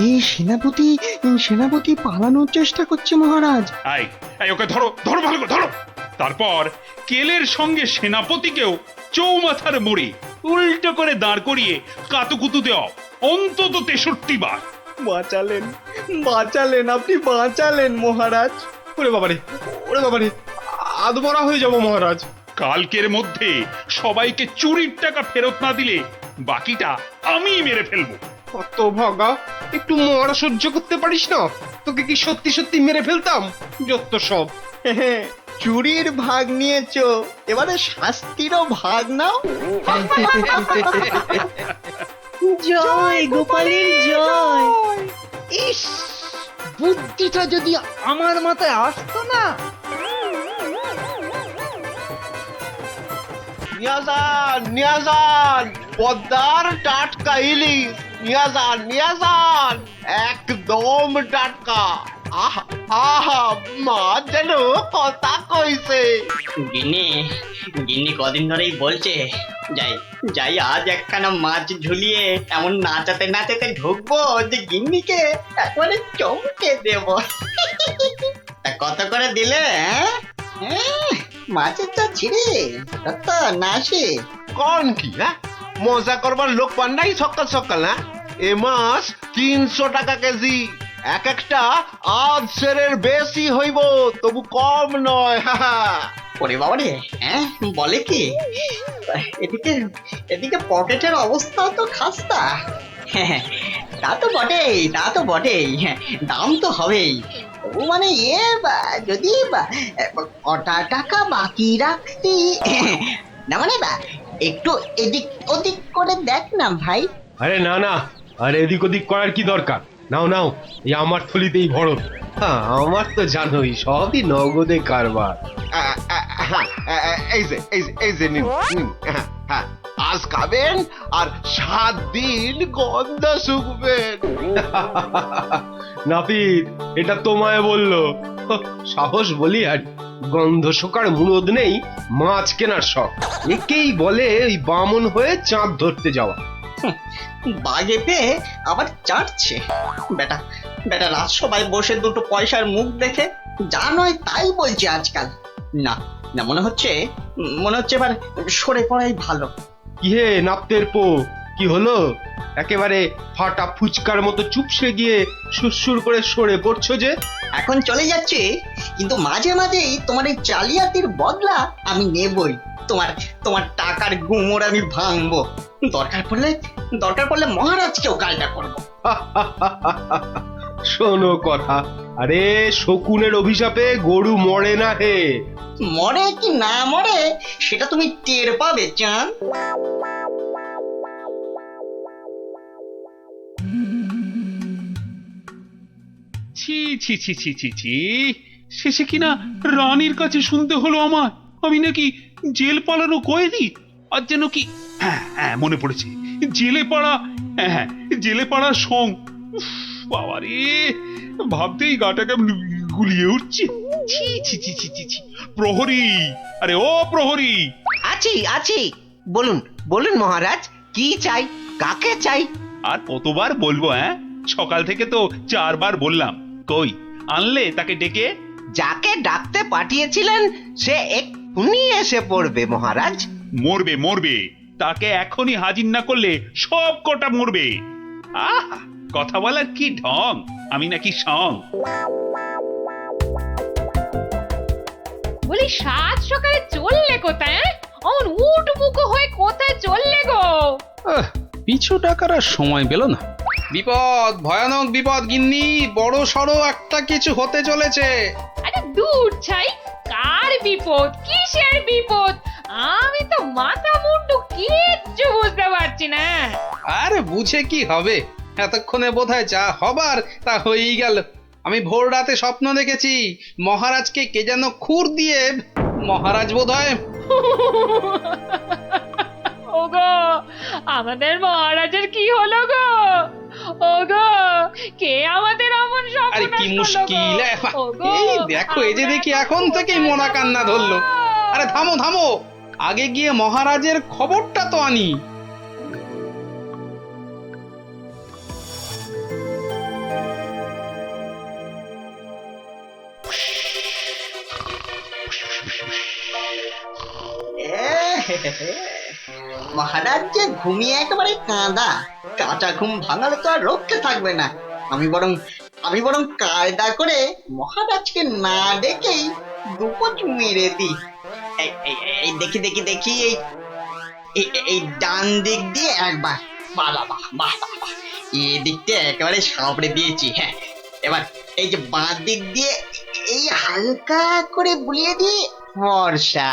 এই সেনাপতি পালানোর চেষ্টা করছে মহারাজ। এই ওকে ধরো ধরো ভালো করে ধরো। তারপর কেলের সঙ্গে সেনাপতিকেও চৌমাথার মোড়ে উল্টো করে দাঁড় করিয়ে কাতুকুতু দেওয়া অন্তত 63 বার। বাঁচালেন আপনি, বাঁচালেন মহারাজ। ওরে বাবারে আধমরা হয়ে যাব মহারাজ। কালকের মধ্যে সবাইকে চুরির টাকা ফেরত না দিলে বাকিটা আমি মেরে ফেলবো। কত ভাগা, একটু মরা সহ্য করতে পারিস না? তোকে কি সত্যি সত্যি মেরে ফেলতাম? যত সব। চুরির ভাগ নিয়েছো, এবারে শাস্তিরও ভাগ নাও। জয় গোপালের জয়। ইস, বুদ্ধিটা যদি আমার মাথায় আসতো না। নিয়ে যান পদ্মার টাটকা ইলিশ, নিয়ে যান একদম টাটকা। আহা মা যেন কথা কইছে। গিন্নি কদিন ধরেই বলছে যাই আজ একখানা মাছ ঝুলিয়ে এমন নাচাতে ঢুকবো যে গিন্নিকে একবারে চমকে দেব। তা কত করে দিলে? মাছের চা ছিঁড়ে কত নাসে কোন কি? মজা করবার লোক পান নাই সকাল সকাল? এ মাছ 300 টাকা কেজি, এক একটা আধ সেরের বেশি হইব, তবু কম নয়। ওরে বাবা রে, বলে কি? এদিকে পকেটের অবস্থা তো খাস্তা। তা তো বটেই, দাম তো হবেই। মানে যদি কটা টাকা বাকি রাখতি না, মানে একটু এদিক ওদিক করে দেখ না ভাই। আরে না, আরে এদিক ওদিক করার কি দরকার? নাও এই আমার থলিতেই ভরো। আমার তো জানোই সবই নগদে কারবার। এই যে নিন। আজ খাবেন আর 7 দিন গন্ধ শুকবেন। নাপিত এটা তোমায় বললো? সাহস বলি আর গন্ধ শোকার মুরদ নেই, মাছ কেনার শখ। একেই বলে ওই বামন হয়ে চাঁদ ধরতে যাওয়া। বাগে পেয়ে আবার চাটছে বেটা। রাজসভায় বসে দুটো পয়সার মুখ দেখে যা নয় তাই বলছে আজকাল। না মনে হচ্ছে এবার সরে পড়াই ভালো। কি হে নাপতের পো, কি হলো? একেবারে ফাটা ফুচকার মতো চুপসে গিয়ে সুরসুর করে সরে পড়ছো যে? এখন চলে যাচ্ছে, কিন্তু মাঝে মাঝেই তোমার এই জালিয়াতির বদলা আমি নেবই। তোমার টাকার গুমর আমি ভাঙবো। দরকার পড়লে মহারাজকেও গালটা করবো। শোনো কথা, আরে শকুনের অভিশাপে গরু মরে না হে। মরে কি না মরে সেটা তুমি টের পাবে চাঁদ। ছি ছি ছি ছি ছি ছি, শেষে কিনা রানীর কাছে শুনতে হলো আমার আমি নাকি জেল পালানো কয়েদি। আর যেন কি মনে পড়েছে, জেলে পাড়া সং। বাবারে, ভাবতেই গাটা কেমন গুলিয়ে উঠছে। ছি ছি ছি ছি ছি ছি। প্রহরী, আরে ও প্রহরী। আছি বলুন মহারাজ, কি চাই, কাকে চাই? আর কতবার বলবো? সকাল থেকে তো 4 বার বললাম, কই আনলে তাকে ডেকে? যাকে ডাকতে পাঠিয়েছিলেন সে এক্ষুনি এসে পড়বে মহারাজ। মরবে, তাকে এখনই হাজির না করলে সব কটা মরবে। কথা বলার কি ঢং, আমি নাকি সং? বলি 7 সকালে চললে কোথায়? অমন উঠ বুকো হয়ে কোথায় চললে গো? পিছু টাকার আর সময় পেল না। বিপদ, ভয়ানক বিপদ গিন্নি, বড় সড়ো একটা কিছু হতে চলেছে। আরে দূর ছাই, কার বিপদ, কিসের বিপদ? আমি তো মাথা মুন্ডু কিচ্ছু বুঝতে পারছি না। আরে বুঝে কি হবে, এতক্ষণে বোধহয় যা হবার তা হয়েই গেল। আমি ভোর রাতে স্বপ্ন দেখেছি মহারাজকে কে যেন খুর দিয়ে, মহারাজ বোধহয় ওগো, আমাদের মহারাজের কি হলো গো? ওগো, কে আমাদের অমন স্বপ্ন? আরে কি মুশকিল! এই দেখো, এই যে দেখি এখন থেকেই মোনা কান্না ধরলো। আরে থামো, আগে গিয়ে মহারাজের খবরটা তো আনি। মহারাজ যে ঘুমিয়ে একেবারে কাঁদা, কাঁচা ঘুম ভাঙালে তো আর রক্ষে থাকবে না। আমি বরং কায়দা করে মহারাজকে না ডেকেই দুপোচ মেরে দিই। এই দেখি এই ডান দিক দিয়ে একবার, বাহ, এই দিকটা একেবারে সাবড়ে দিয়েছি। হ্যাঁ, এবার এই যে বাঁ দিক দিয়ে এই হালকা করে বুলিয়ে দিই, ফর্সা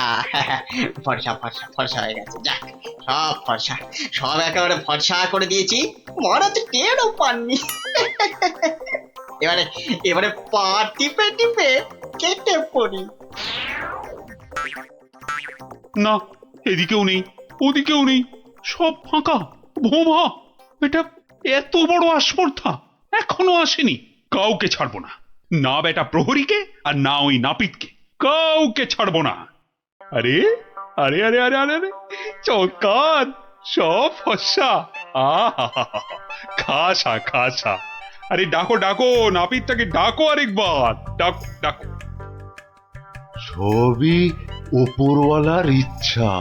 হয়ে গেছে। যাক, সব ফর্সা, সব একেবারে ফর্সা করে দিয়েছি, মহারাজ টেরও পাননি। এবারে পা টিপে কেটে পড়ি। না, এদিকেও নেই, ওদিকেও নেই, সব ফাঁকা, ভোমা। এটা এত বড় আস্পর্ধা এখনো আসেনি। কাউকে ছাড়বো না, না বেটা প্রহরীকে আর না ওই নাপিতকে, কাউকে ছাড়বো না। আরে আরে আরে আরে আরে আরে চৌকার, সব ফর্সা। খাসা। আরে ডাকো নাপিতটাকে, ডাকো আরেকবার, ডাকো। সবই ওপরওয়ালার ইচ্ছা।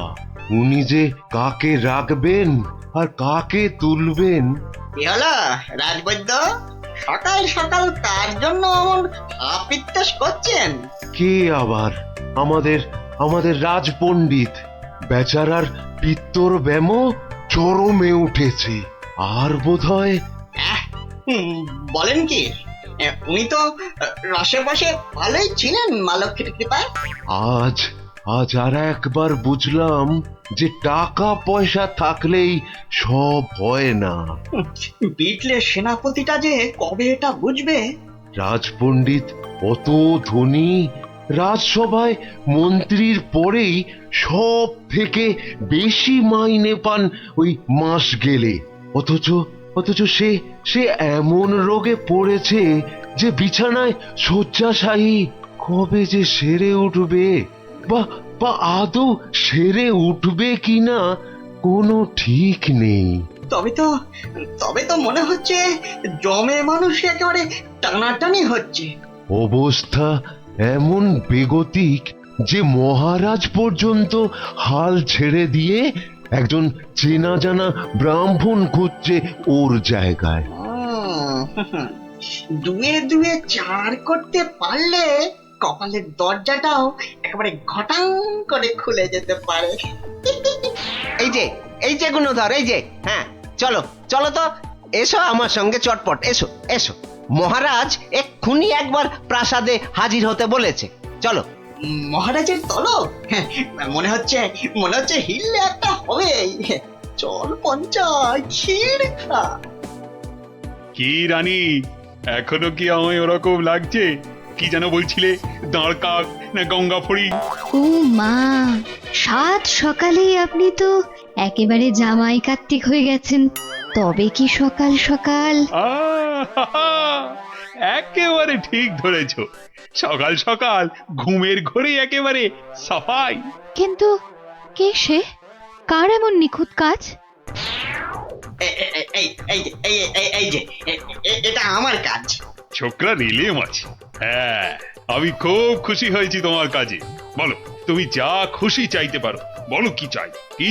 উনি যে কাকে রাখবেন আর কাকে তুলবেন। কি হলো রাজবৈদ্য, সকাল সকাল কার জন্য এমন আপিত্তাস করছেন? কে আবার? আমাদের রাজপণ্ডিত বেচারার পিত্তর ব্যামো চরমে উঠেছে। আর বোধহয় বলেন কি, উনি তো রসে বসে ভালোই ছিলেন মা লক্ষ্মীর কৃপায়। আজ আর একবার বুঝলাম যে টাকা পয়সা থাকলেই সব হয় না। বিটলে সেনাপতিটা যে কবে এটা বুঝবে। রাজপণ্ডিত অত ধনী, রাজসভায় মন্ত্রীর পরেই সব থেকে বেশি মাইনে পান ওই মাস গেলে। অথচ সে এমন রোগে পড়েছে যে বিছানায় শয্যাশায়ী। কবে যে সেরে উঠবে বা আদৌ সেরে উঠবে কিনা কোনো ঠিক নেই। তবে তো মনে হচ্ছে জমে মানুষ একেবারে টানাটানি হচ্ছে। অবস্থা এমন বেগতিক যে মহারাজ পর্যন্ত হাল ছেড়ে দিয়ে একজন চেনা জানা ব্রাহ্মণ খুঁজছে ওর জায়গায়। দুয়ে চার করতে পারলে কপালের দরজাটাও একেবারে ঘটাং করে খুলে যেতে পারে। এই যে গুণধর, এই যে, হ্যাঁ, চলো তো, এসো আমার সঙ্গে চটপট, এসো। মহারাজ এক্ষুনি একবার প্রাসাদে হাজির হতে বলেছে, চলো। মহারাজের তলব? মনে হচ্ছে হিললে একটা হবে। চল পঞ্চায়, ক্ষীর খা। কি রানী, এখনো কি আমায় ওরকম লাগছে? কি যেন বলছিলে, দাঁড় কাক না গঙ্গা ফড়ি? ও মা, সাত সকালেই আপনি তো একেবারে জামাই কার্তিক হয়ে গেছেন। তবে কি সকাল সকাল? একেবারে ঠিক ধরেছ, সকাল সকাল ঘুমের ঘরে একেবারে সাফাই। কিন্তু কে সে? কার এমন নিখুঁত কাজ? এটা আমার কাজ। ছোকরা রেলে মাছি। হ্যাঁ, আমি খুব খুশি হয়েছি তোমার কাজে। বলো, তুমি যা খুশি চাইতে পারো। বলো কি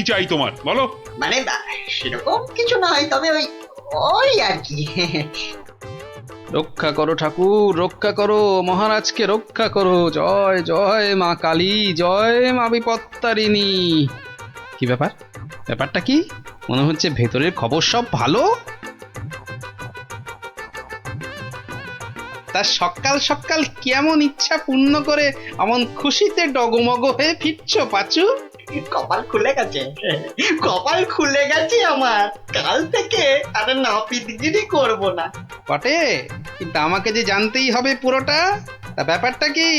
চাই তোমার, বলো। মানে সেরকম কিছু নয়, তবে ওই আর কি। রক্ষা করো ঠাকুর, রক্ষা করো, মহারাজকে রক্ষা করো। জয় জয় মা কালী, জয় মা বিপত্তারিণী। কি ব্যাপারটা কি? মনে হচ্ছে ভেতরের খবর সব ভালো। তা সকাল সকাল কেমন ইচ্ছা পূর্ণ করে এমন খুশিতে ডগমগ হয়ে ফিরছো পাচু? কপাল খুলে গেছে আমার। কাল থেকে আর নাপিতগিরি করব না। বটে, কিন্তু আমাকে যে জানতেই হবে পুরোটা। তা ব্যাপারটা কি?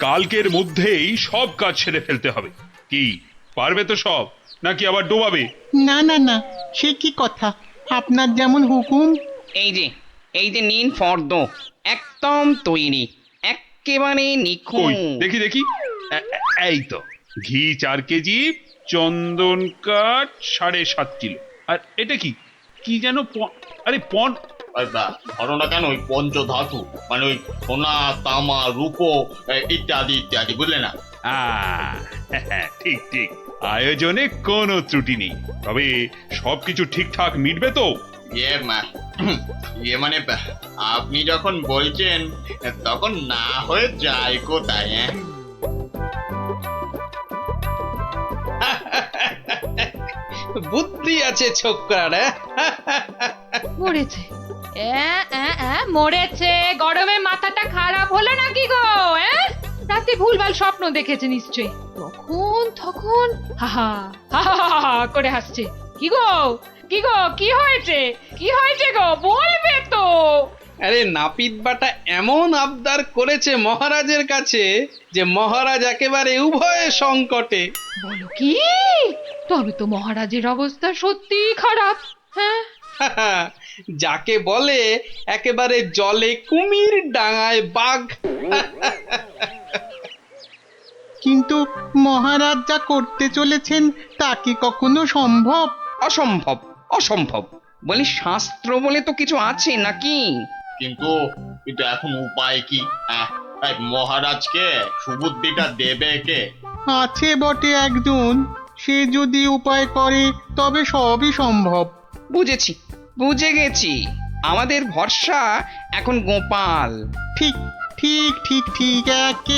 কালকের মধ্যেই সব কাজ সেরে ফেলতে হবে। কি পারবে তো সব, নাকি আবার ডোবাবে? না, সে কি কথা, আপনার যেমন হুকুম। এই যে নিন ফর্দ, একদম তৈরি, একেবারে কই নিখুঁত। দেখি দেখি এই তো ঘি 4 কেজি, চন্দন কাঠ 7.5 কিলো। আর এটা কি কি যেন আরে ধরো না কেন ওই পঞ্চধাতু মানে ওই সোনা তামা রূপো ইত্যাদি ইত্যাদি বুঝলে না? ঠিক ঠিক, আয়োজনে কোনো ত্রুটি নেই, তবে সবকিছু ঠিকঠাক মিটবে তো? মানে আপনি যখন বলছেন তখন না হয়ে যায় কোথায়? বুদ্ধি আছে ছোকরার। মরেছে মরেছে। গরমে মাথাটা খারাপ হলো নাকি গো? রাতে ভুলভাল স্বপ্ন দেখেছে নিশ্চয়ই, তখন হাহা হাহা করে হাসছে। কি গো কি হয়েছে গো, বলবে তো? আরে নাপিত বাটা এমন আবদার করেছে মহারাজের কাছে যে মহারাজ একেবারে উভয় সংকটে। বলো কি? তবে তো মহারাজের অবস্থা সত্যি খারাপ। হ্যাঁ, যাকে বলে একেবারে জলে কুমির ডাঙায় বাঘ। কিন্তু মহারাজ যা করতে চলেছেন তা কি কখনো সম্ভব? অসম্ভব অসম্ভব বলি, শাস্ত্র বলে তো কিছু আছে নাকি? কিন্তু এখন উপায় কি? মহারাজকে সুবুদ্ধিটা দেবে কে? আছে বটে একজন, সে যদি উপায় করে তবে সবই সম্ভব। বুঝেছি, বুঝে গেছি। আমাদের ভরসা এখন গোপাল। ঠিক ঠিক ঠিক ঠিক, একে